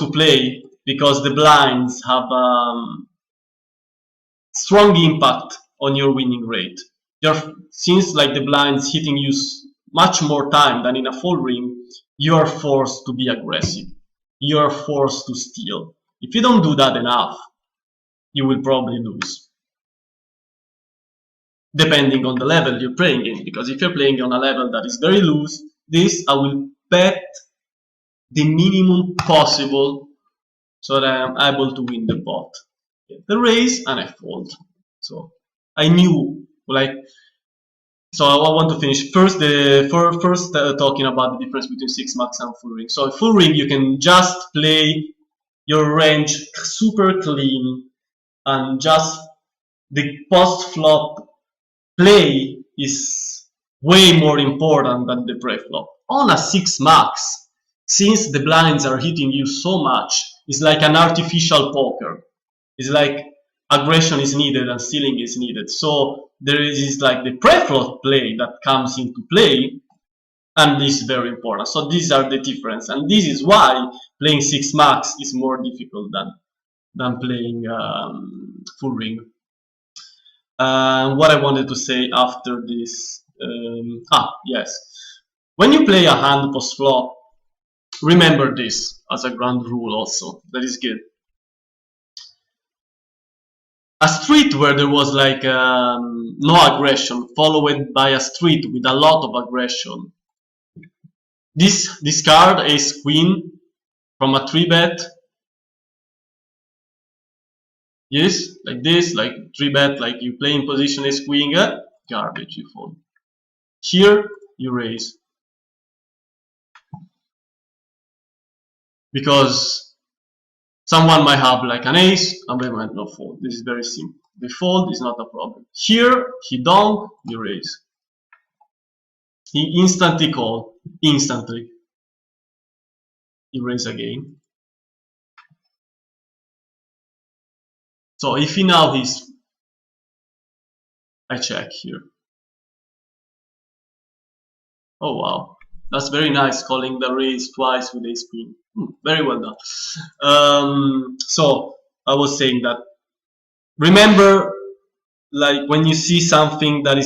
S1: to play because the blinds have strong impact on your winning rate. Since like the blinds hitting you much more time than in a full ring, you are forced to be aggressive. You are forced to steal. If you don't do that enough, you will probably lose. Depending on the level you're playing in, because if you're playing on a level that is very loose, this I will bet the minimum possible so that I am able to win the pot. Get the raise and I fold. So I knew like. So I want to finish first talking about the difference between 6 max and full ring. So full ring you can just play your range super clean and just the post flop play is way more important than the pre-flop. On a 6 max, since the blinds are hitting you so much, it's like an artificial poker. It's like aggression is needed and stealing is needed. So there is like the pre-flop play that comes into play, and this is very important. So these are the difference, and this is why playing 6 max is more difficult than playing full ring. What I wanted to say after this, yes, when you play a hand post flop, remember this as a ground rule also. That is good. A street where there was like no aggression, followed by a street with a lot of aggression. This card, ace queen, from a 3-bet. Yes, like this, like 3-bet, like you play in position ace queen, garbage, you fold. Here, you raise. Because someone might have like an ace and they might not fold. This is very simple. The fold is not a problem. Here, he don't, you raise. He instantly call, instantly. You raise again. So if he now is, I check here. Oh wow, That's very nice, calling the raise twice with ace queen. Very well done. So I was saying that, remember, like when you see something that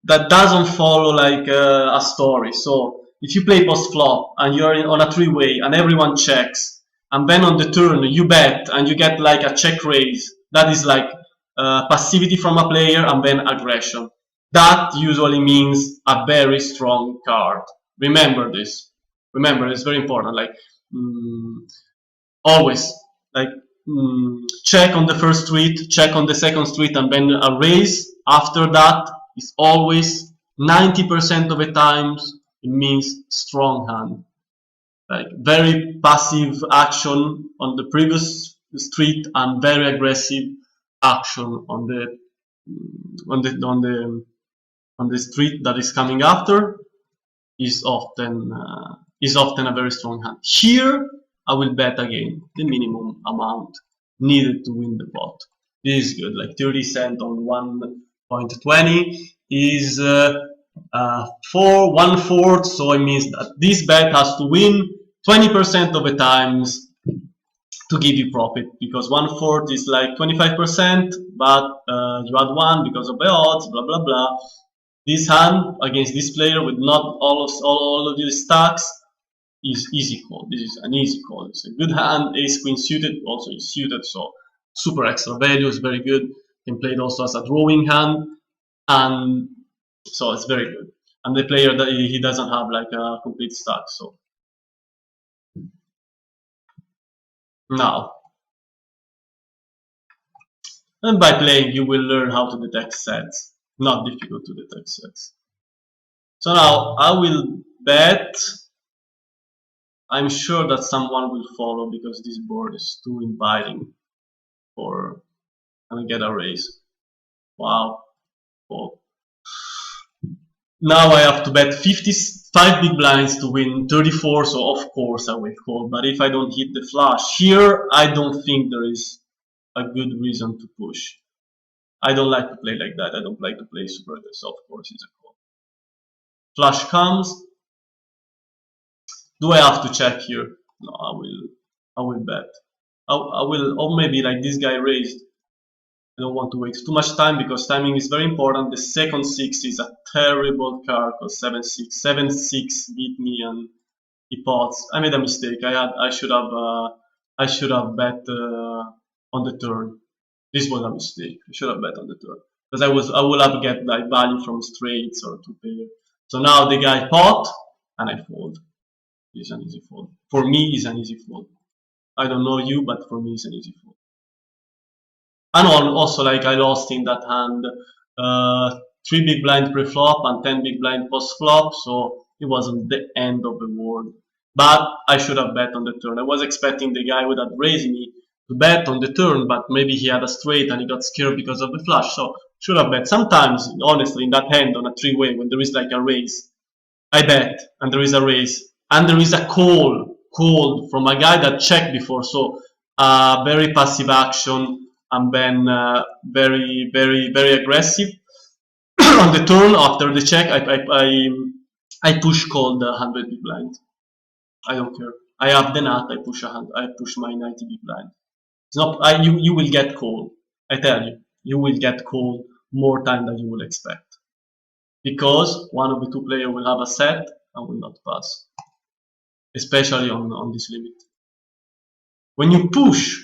S1: doesn't follow like a story. So if you play post flop and you're on a three-way and everyone checks, and then on the turn you bet and you get like a check raise, that is like passivity from a player and then aggression. That usually means a very strong card. Remember this. Remember, it's very important. Like always, like check on the first street, check on the second street, and then a raise after that is always 90% of the times it means strong hand. Like very passive action on the previous street and very aggressive action on the street that is coming after is often a very strong hand. Here I will bet again the minimum amount needed to win the pot. This is good, like 30 cents on 1.20 is 1/4, so it means that this bet has to win 20% of the times to give you profit, because 1/4 is like 25%, but you add 1 because of the odds, blah blah blah. This hand against this player with not all of these stacks is easy call. This is an easy call. It's a good hand. Ace queen suited also is suited, so super extra value is very good. Can play it also as a drawing hand, and so it's very good. And the player that he doesn't have like a complete stack. So now, and by playing you will learn how to detect sets. Not difficult to detect sets. So now I will bet. I'm sure that someone will follow because this board is too inviting for and get a raise. Wow. Oh. Now I have to bet 55 big blinds to win 34, so of course I will call. But if I don't hit the flush here, I don't think there is a good reason to push. I don't like to play like that. I don't like to play super aggressive, so of course it's a call. Flush comes. Do I have to check here? No, I will bet. I will, or maybe like this guy raised. I don't want to waste too much time because timing is very important. The second 6 is a terrible card because 7-6. 7-6 beat me and he pots. I made a mistake. I should have bet on the turn. This was a mistake. I should have bet on the turn because I would have get like value from straights or two pair. So now the guy pot and I fold. It's an easy fold. For me, it's an easy fold. I don't know you, but for me, it's an easy fold. And also, like I lost in that hand 3 big blind pre-flop and 10 big blind post-flop, so it wasn't the end of the world. But I should have bet on the turn. I was expecting the guy would have raised me to bet on the turn, but maybe he had a straight and he got scared because of the flush, so should have bet. Sometimes, honestly, in that hand on a three-way, when there is like a raise, I bet, and there is a raise, and there is a call from a guy that checked before, so very passive action, and then very aggressive. On the turn after the check, I push call the 100 big blind. I don't care. I have the nut. I push my 90 big blind. It's not. You will get called. I tell you, you will get called more time than you will expect, because one of the two players will have a set and will not pass, especially on this limit. When you push,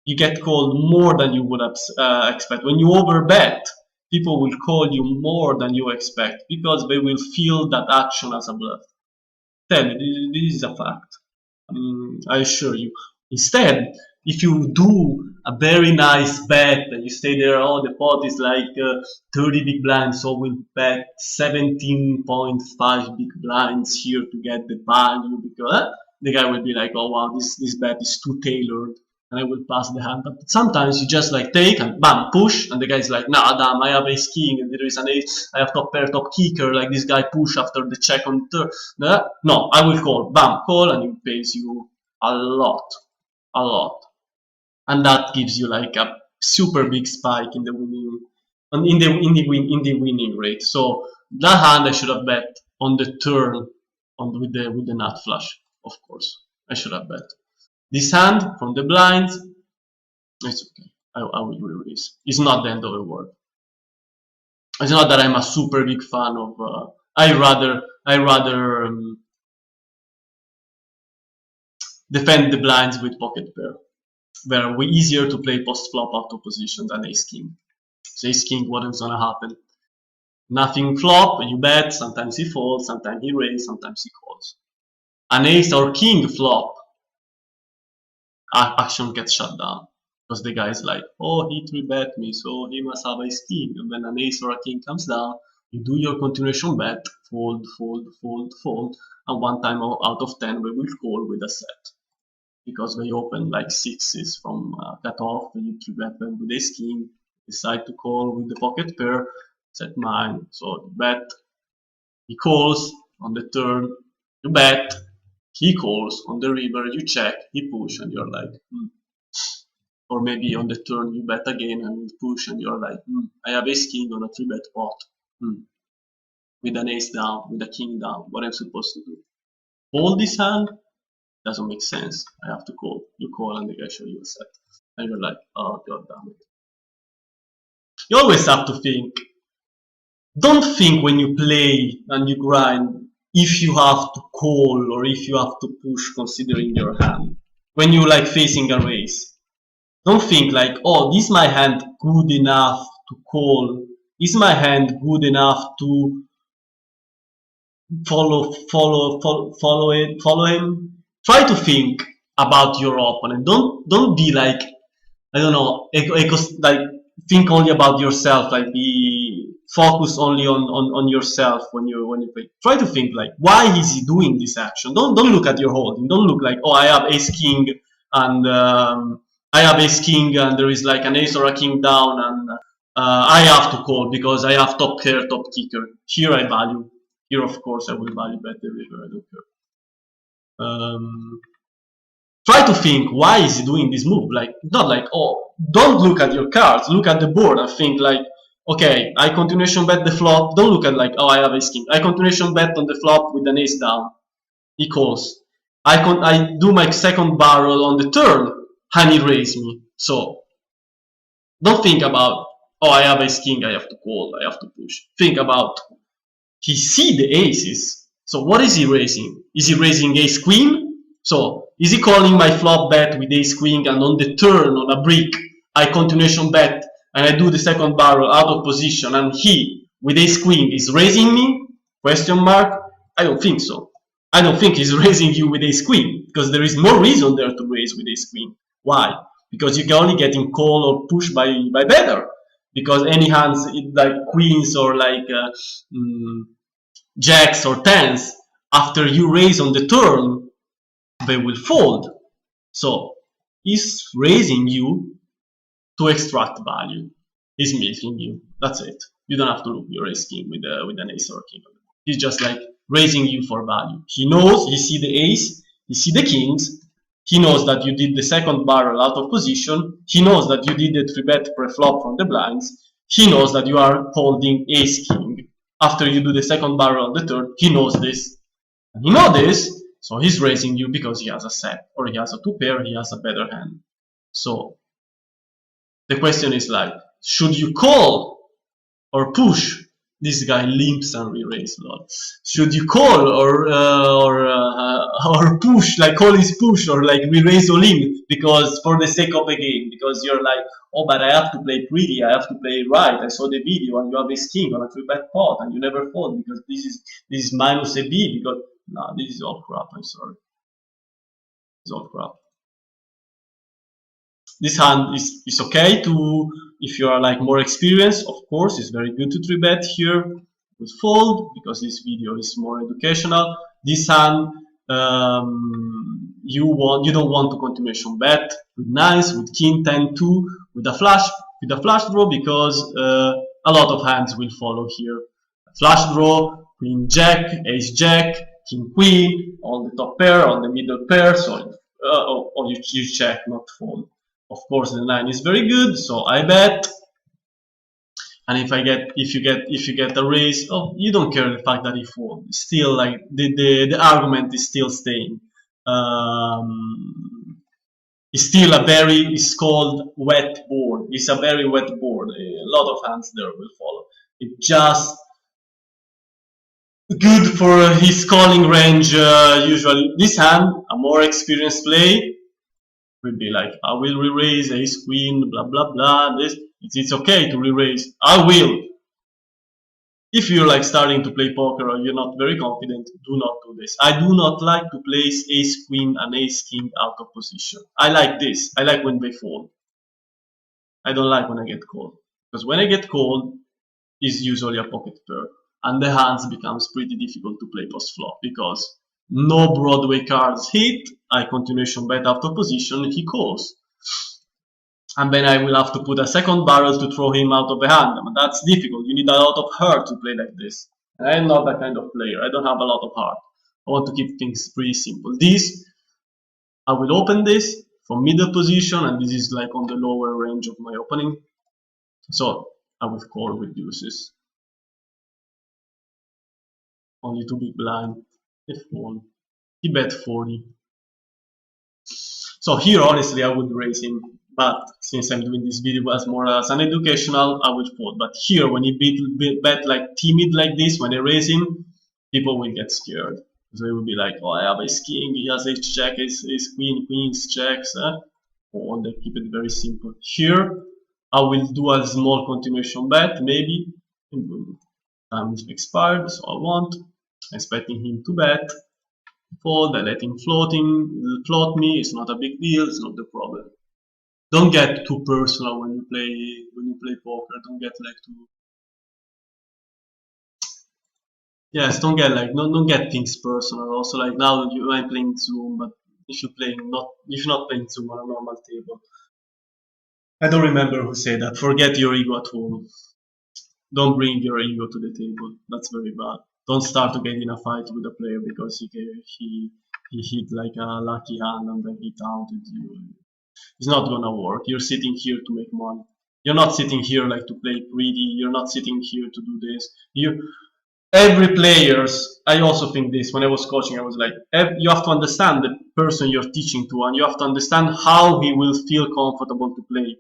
S1: you get called more than you would expect. When you overbet, people will call you more than you expect because they will feel that action as a bluff. Tell me, this is a fact. I assure you. Instead, if you do a very nice bet and you stay there, oh, the pot is like 30 big blinds, so we'll bet 17.5 big blinds here to get the value, because the guy will be like, oh wow, this bet is too tailored, and I will pass the hand. But sometimes you just like take and bam, push, and the guy's like, nah, damn, I have ace king, and there is an ace, I have top pair, top kicker, like this guy push after the check on the turn. No, I will call, bam, call, and it pays you a lot. And that gives you like a super big spike in the winning, in the winning rate. So that hand I should have bet on the turn with the nut flush. Of course, I should have bet. This hand from the blinds, it's okay. I will re-raise. It's not the end of the world. It's not that I'm a super big fan of. I rather defend the blinds with pocket pair, where we're easier to play post flop out of position than ace king. So ace king, what is gonna happen? Nothing flop, you bet. Sometimes he folds, sometimes he raises, sometimes he calls. An ace or king flop, action gets shut down. Because the guy is like, oh, he 3-bet me, so he must have ace king. And when an ace or a king comes down, you do your continuation bet, fold, fold, fold, fold, and one time out of 10 we will call with a set. Because they open like sixes from cutoff, you 3-bet them with ace king, decide to call with the pocket pair, set mine, so bet, he calls on the turn, you bet, he calls on the river, you check, he push, and you're like, Or maybe on the turn you bet again and you push and you're like, I have ace king on a 3-bet pot. With an ace down, with a king down, what am I supposed to do? Fold this hand? Doesn't make sense. I have to call. You call and the guy show you a set. And you're like, oh god damn it. You always have to think. Don't think when you play and you grind if you have to call or if you have to push considering your hand. When you like facing a race. Don't think like, oh, is my hand good enough to call? Is my hand good enough to follow him? Try to think about your opponent. Don't be like, I don't know, like think only about yourself. Like be focus only on yourself when you play. Try to think like, why is he doing this action? Don't look at your holding. Don't look like, oh, I have ace king and I have ace king and there is like an ace or a king down and I have to call because I have top pair, top kicker. Here I value. Here of course I will value bet the river. I don't care. Try to think why is he doing this move. Like not like, oh, don't look at your cards. Look at the board and think like, okay, I continuation bet the flop. Don't look at like, oh, I have ace king. I continuation bet on the flop with an ace down. He calls. I do my second barrel on the turn. Honey raise me. So don't think about, oh, I have ace king, I have to call, I have to push. Think about, he see the aces. So what is he raising? Is he raising ace queen? So is he calling my flop bet with ace queen and on the turn on a brick I continuation bet and I do the second barrel out of position and he with ace queen is raising me? Question mark? I don't think so. I don't think he's raising you with ace queen because there is more reason there to raise with ace queen. Why? Because you're only getting called or pushed by better. Because any hands like queens or like jacks or tens, after you raise on the turn, they will fold. So he's raising you to extract value. He's milking you. That's it. You don't have to look your ace king with an ace or a king. He's just like raising you for value. He knows, he see the ace, he see the kings, he knows that you did the second barrel out of position, he knows that you did the 3-bet pre-flop from the blinds, he knows that you are holding ace king. After you do the second barrel on the turn, he knows this. And he knows this, so he's raising you because he has a set, or he has a 2-pair, he has a better hand. So the question is like, should you call or push? This guy limps and re-raise a lot. Should you call or push, like call is push or like re-raise or limp because for the sake of the game, because you're like, oh, but I have to play pretty, I have to play right. I saw the video and you have ace king on a 3-bet pot and you never fold because this is minus a B because no, this is all crap. I'm sorry, it's all crap. This hand is okay to, if you are like more experienced, of course, it's very good to 3-bet here with fold because this video is more educational. This hand, you don't want to continuation bet with nines, with king 10-2, with a flash draw because a lot of hands will follow here. Flash draw, queen jack, ace jack, king queen, on the top pair, on the middle pair, so or you check, not fold. Of course, the 9 is very good, so I bet. And if you get a raise, oh, you don't care the fact that he fold. Still, like the argument is still staying. It's still it's called wet board. It's a very wet board. A lot of hands there will follow. It just good for his calling range. Usually, this hand, a more experienced play, will be like, I will re-raise ace queen, blah blah blah. It's okay to re-raise. I will. If you're like starting to play poker or you're not very confident, do not do this. I do not like to place ace queen and ace king out of position. I like this. I like when they fold. I don't like when I get called. Because when I get called, it's usually a pocket pair. And the hands becomes pretty difficult to play post flop because no Broadway cards hit, I continuation bet out of position, he calls. And then I will have to put a second barrel to throw him out of the hand. But that's difficult. You need a lot of heart to play like this. And I'm not that kind of player. I don't have a lot of heart. I want to keep things pretty simple. This, I will open this from middle position, and this is like on the lower range of my opening. So I will call with deuces. Only 2 big blind. F1. He bet 40. So here, honestly, I would raise him. But since I'm doing this video as more as an educational, I would fold. But here, when he bet like timid like this, when I raise him, people will get scared. So they will be like, oh, I have ace king, he has ace check, ace queen, queens, checks. Or they keep it very simple. Here, I will do a small continuation bet, maybe. Time is expired, so I want. Expecting him to bet. Fold, I let him float me, it's not a big deal, it's not the problem. Don't get too personal when you play poker. Don't get like too. Yes, don't get things personal. Also, like now you might playing Zoom, but if you're not playing Zoom on a normal table. I don't remember who said that. Forget your ego at home. Don't bring your ego to the table. That's very bad. Don't start to get in a fight with a player because he hit like a lucky hand and then he taunted you. It's not gonna work. You're sitting here to make money. You're not sitting here like to play greedy. You're not sitting here to do this. Every players. I also think this. When I was coaching, I was like, you have to understand the person you're teaching to, and you have to understand how he will feel comfortable to play.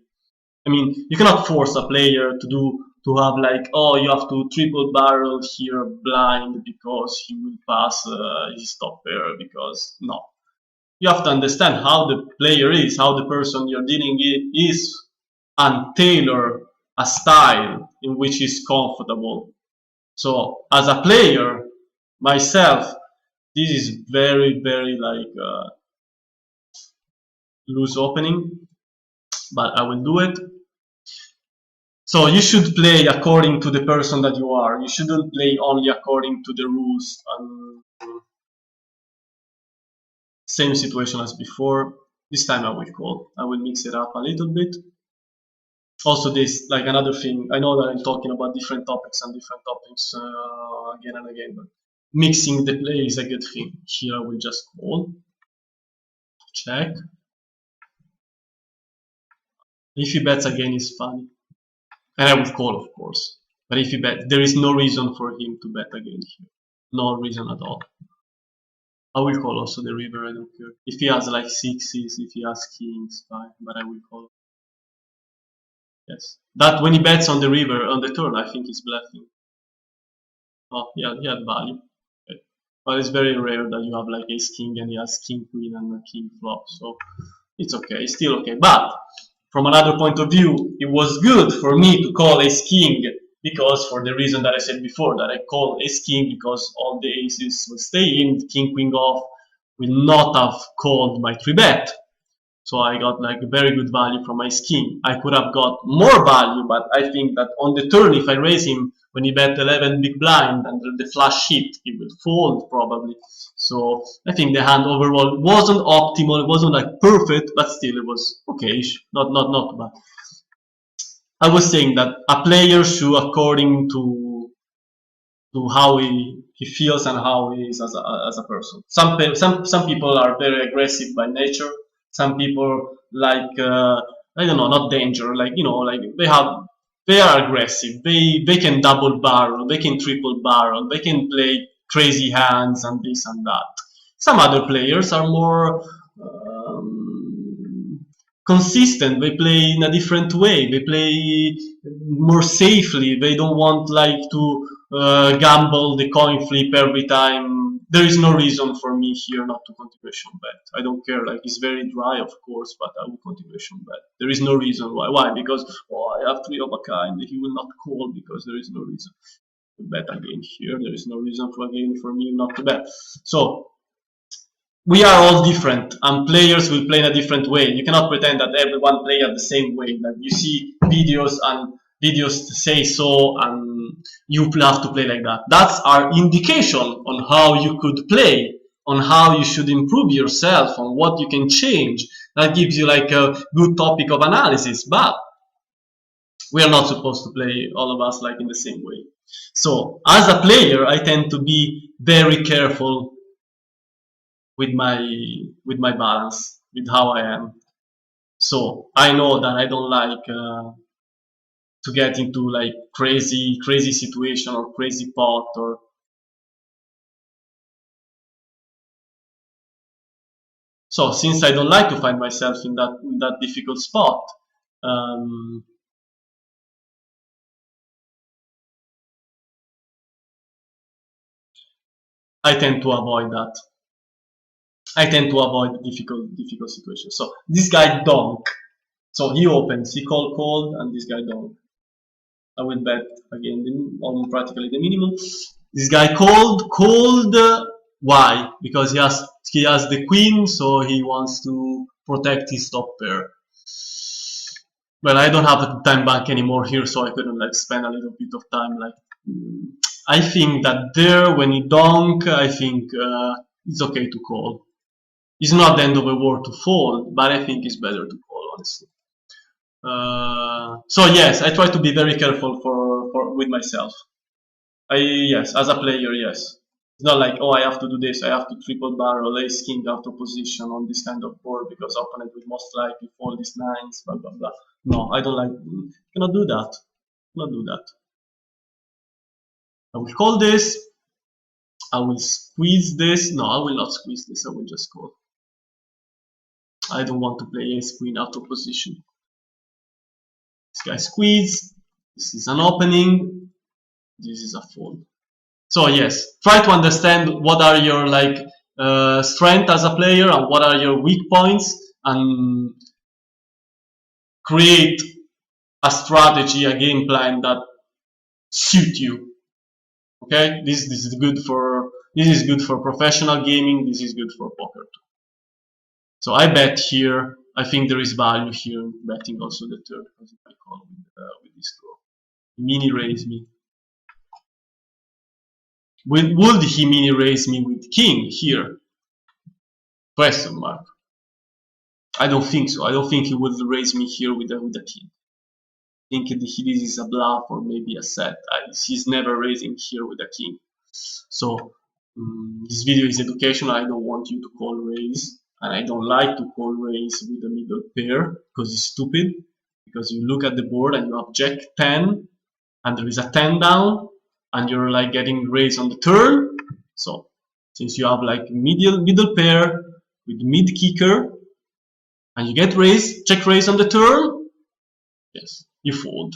S1: I mean, you cannot force a player to have like, oh, you have to triple barrel here blind because he will pass his top pair. Because no, you have to understand how the player is, how the person you're dealing with is, and tailor a style in which he's comfortable. So as a player, myself, this is very, very like loose opening, but I will do it. So you should play according to the person that you are. You shouldn't play only according to the rules. Same situation as before. This time I will call. I will mix it up a little bit. Also this, like another thing, I know that I'm talking about different topics again and again, but mixing the play is a good thing. Here I will just call. Check. If he bets again, it's funny. And I will call, of course. But if he bet, there is no reason for him to bet again here. No reason at all. I will call also the river, I don't care. If he has like sixes, if he has kings, fine, but I will call. Yes. That when he bets on the river, on the turn, I think he's bluffing. Oh, yeah, he had value. Okay. But it's very rare that you have like ace king and he has king queen and a king flop, so it's okay, it's still okay. But from another point of view, it was good for me to call ace king because for the reason that I said before, that I call ace king because all the aces will stay in, king queen off will not have called my 3-bet. So I got like very good value from my king. I could have got more value, but I think that on the turn, if I raise him when he bet 11 big blind and the flush hit, he will fold probably. So I think the hand overall wasn't optimal, it wasn't like perfect, but still it was okay-ish, not bad. I was saying that a player should, according to how he feels and how he is as a person. Some people are very aggressive by nature. Some people like I don't know, not danger, like like they have They are aggressive. They can double barrel. They can triple barrel. They can play crazy hands and this and that. Some other players are more consistent. They play in a different way. They play more safely. They don't want like to gamble the coin flip every time. There is no reason for me here not to continuation bet. I don't care. Like it's very dry, of course, but I will continuation bet. There is no reason why. Why? Because I have three of a kind. He will not call because there is no reason to bet again here. There is no reason for me not to bet. So we are all different, and players will play in a different way. You cannot pretend that everyone play at the same way. Like you see videos and videos say so, and you have to play like that. That's our indication on how you could play, on how you should improve yourself, on what you can change. That gives you like a good topic of analysis, but we are not supposed to play all of us like in the same way. So as a player, I tend to be very careful with my balance, with how I am. So I know that I don't like to get into like crazy situation or crazy pot or. So since I don't like to find myself in that difficult spot, I tend to avoid that. I tend to avoid difficult situations. So this guy donk. So he opens, he called, and this guy donk. I will bet again on practically the minimum. This guy called. Why? Because he has the queen, so he wants to protect his top pair. Well, I don't have a time bank anymore here, so I couldn't like spend a little bit of time. Like, I think that there when he donk, I think it's okay to call. It's not the end of the world to fold, but I think it's better to call, honestly. So yes, I try to be very careful with myself. Yes, as a player, yes. It's not like, oh, I have to do this, I have to triple barrel, ace king out of position on this kind of board because opponent will most likely fold these nines, blah blah blah. No, I don't like. Cannot do that. Cannot do that. I will call this. I will squeeze this. No, I will not squeeze this. I will just call. I don't want to play ace queen out of position. This guy squeeze. This is an opening. This is a fold. So yes, try to understand what are your like strength as a player and what are your weak points, and create a strategy, a game plan that suit you. Okay, this is good for professional gaming. This is good for poker too. So I bet here. I think there is value here betting also the third because if I call with this draw, mini raise me. Would he mini raise me with king here? Question mark. I don't think so. I don't think he would raise me here with a king. I think this is a bluff or maybe a set. He's never raising here with a king. So this video is educational. I don't want you to call raise, and I don't like to call raise with a middle pair because it's stupid. Because you look at the board and you have Jack 10, and there is a 10 down, and you're like getting raised on the turn. So since you have like middle pair with mid kicker, and you get raised, check raise on the turn, yes, you fold.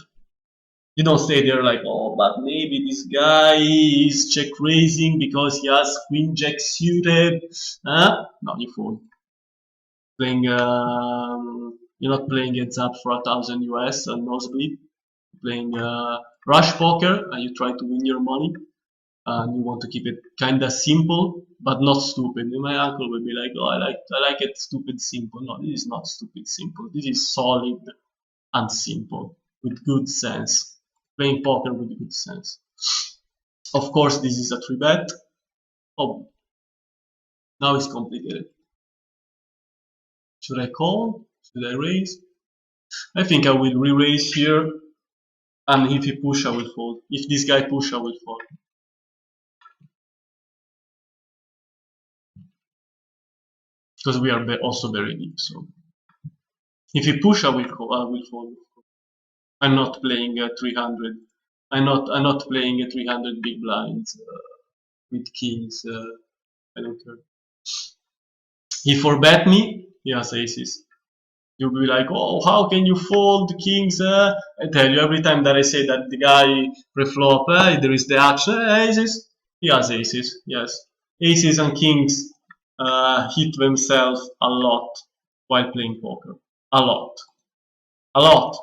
S1: You don't stay there like, oh, but maybe this guy is check raising because he has queen jack suited. No, you fold. Playing, you're not playing heads up for 1,000 US and nosebleed. You're playing rush poker and you try to win your money. And you want to keep it kind of simple, but not stupid. My uncle would be like, oh, I like it stupid simple. No, this is not stupid simple. This is solid and simple with good sense. Playing poker with good sense. Of course, this is a 3-bet. Oh, now it's complicated. Should I call? Should I raise? I think I will re-raise here, and if he push, I will fold. If this guy push, I will fold. Because we are also very deep, so if he push, I will fold. I'm not playing 300. I'm not playing 300 big blinds with kings. I don't care. He forbet me. He has aces. You'll be like, oh, how can you fold kings? I tell you, every time that I say that the guy pre-flop, there is the action, aces. He has aces, yes. Aces and kings hit themselves a lot while playing poker. A lot. A lot.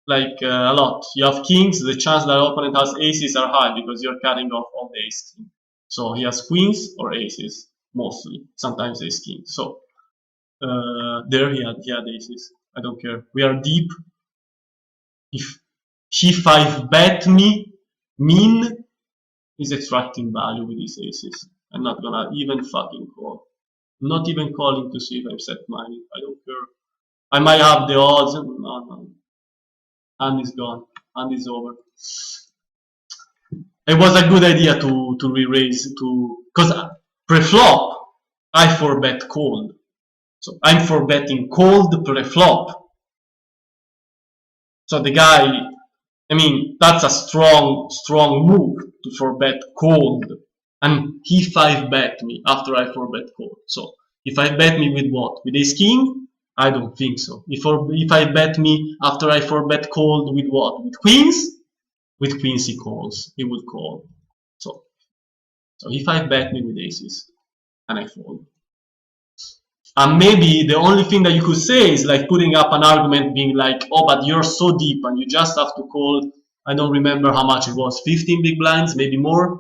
S1: Like a lot. You have kings, the chance that opponent has aces are high because you're cutting off all the aces. So he has queens or aces, mostly. Sometimes ace king. So there he had aces. I don't care. We are deep. If he 5 bet me, mean is extracting value with his aces. I'm not gonna even fucking call. Not even calling to see if I've set mine. I don't care. I might have the odds. No. Hand is gone. Hand is over. It was a good idea to re-raise because pre-flop I 4-bet cold. So I'm 4-betting cold pre-flop. So the guy, I mean, that's a strong move to 4-bet cold. And he 5-bet me after I 4-bet cold. So if I bet me with what? With ace king? I don't think so. If I bet me after I 4-bet cold with what? With queens? With queens he calls. He would call. So he 5-bet me with aces. And I fold. And maybe the only thing that you could say is like putting up an argument being like, oh, but you're so deep and you just have to call, I don't remember how much it was, 15 big blinds, maybe more,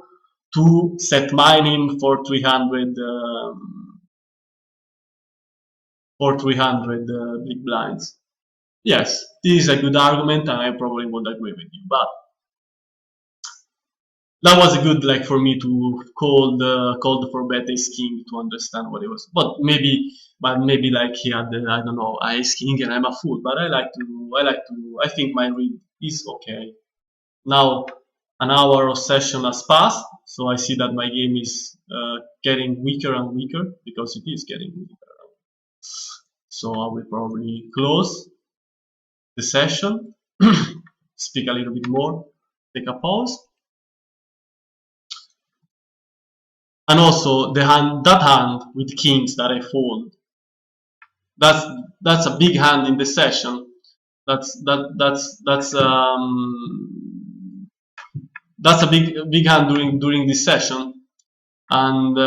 S1: to set mine in for 300 big blinds. Yes, this is a good argument and I probably would agree with you, but that was a good like for me to call the 4-bet ace king to understand what it was. But maybe like he had the, I don't know, ace king and I'm a fool. But I think my read is okay. Now an hour of session has passed, so I see that my game is getting weaker and weaker because it is getting weaker. So I will probably close the session, speak a little bit more, take a pause. And also that hand with kings that I fold. That's a big hand in the session. That's a big hand during this session, and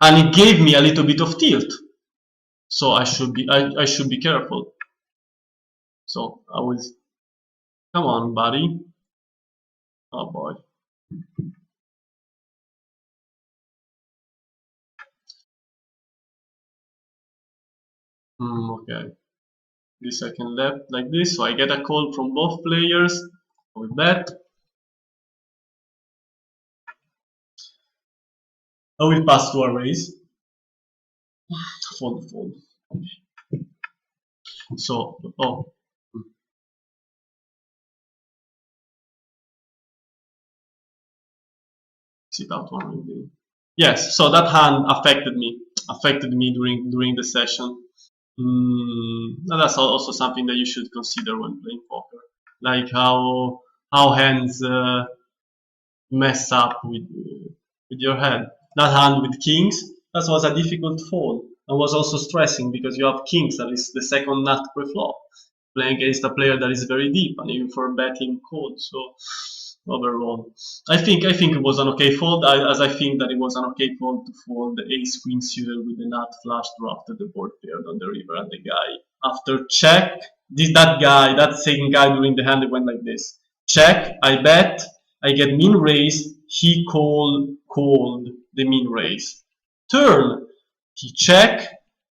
S1: it gave me a little bit of tilt. So I should be careful. So I will. Come on, buddy. Oh boy. Okay. This I can left like this, so I get a call from both players. With that, I will pass to a raise. Fold. So, see that one. Yes, so that hand affected me during the session. That's also something that you should consider when playing poker, like how hands mess up with your head. That hand with kings, that was a difficult fold, and was also stressing because you have kings, that is the second nut pre-flop, playing against a player that is very deep, and even for betting cold. So overall, I think it was an okay fold, as I think that it was an okay fold to fold the ace queen suited with the nut flush draw after the board paired on the river, and the guy after check, that second guy during the hand, it went like this: check, I bet, I get min raise, he called the min raise. Turn, he check,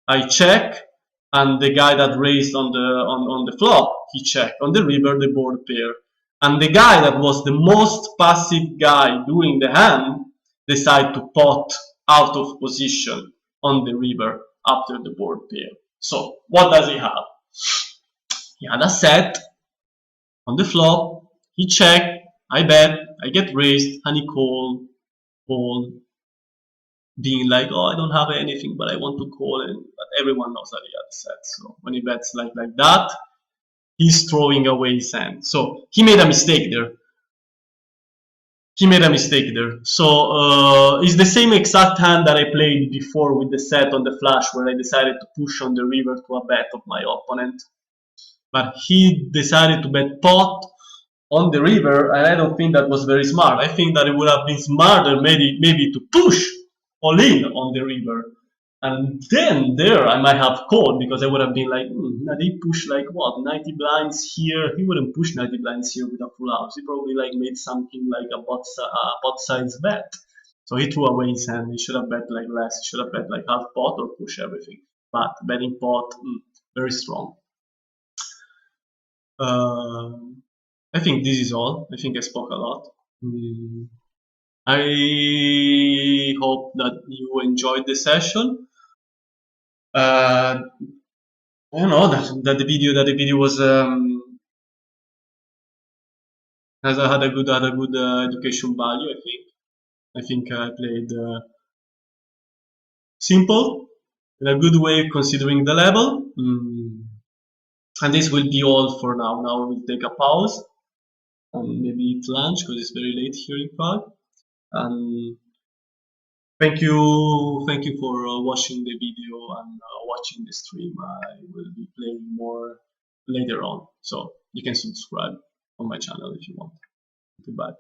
S1: I check, and the guy that raised on the flop, he check. On the river, the board pair. And the guy that was the most passive guy during the hand decided to pot out of position on the river after the board pair. So what does he have? He had a set on the flop, he checked, I bet, I get raised, and he called being like, oh, I don't have anything, but I want to call, and but everyone knows that he had set. So when he bets like that, he's throwing away his hand. So he made a mistake there. He made a mistake there. So it's the same exact hand that I played before with the set on the flash, where I decided to push on the river to a bet of my opponent. But he decided to bet pot on the river, and I don't think that was very smart. I think that it would have been smarter maybe to push all in on the river. And then there I might have called, because I would have been like, they push like what, 90 blinds here. He wouldn't push 90 blinds here with a full house. He probably like made something like a pot size bet. So he threw away his hand. He should have bet like less. He should have bet like half pot or push everything. But betting pot, very strong. I think this is all. I think I spoke a lot. I hope that you enjoyed the session. I don't know that the video was had a good education value. I think I played simple in a good way considering the level. And this will be all for now. Now we'll take a pause and maybe eat lunch, because it's very late here in Prague. And thank you for watching the video and watching the stream. I will be playing more later on, so you can subscribe on my channel if you want. Goodbye.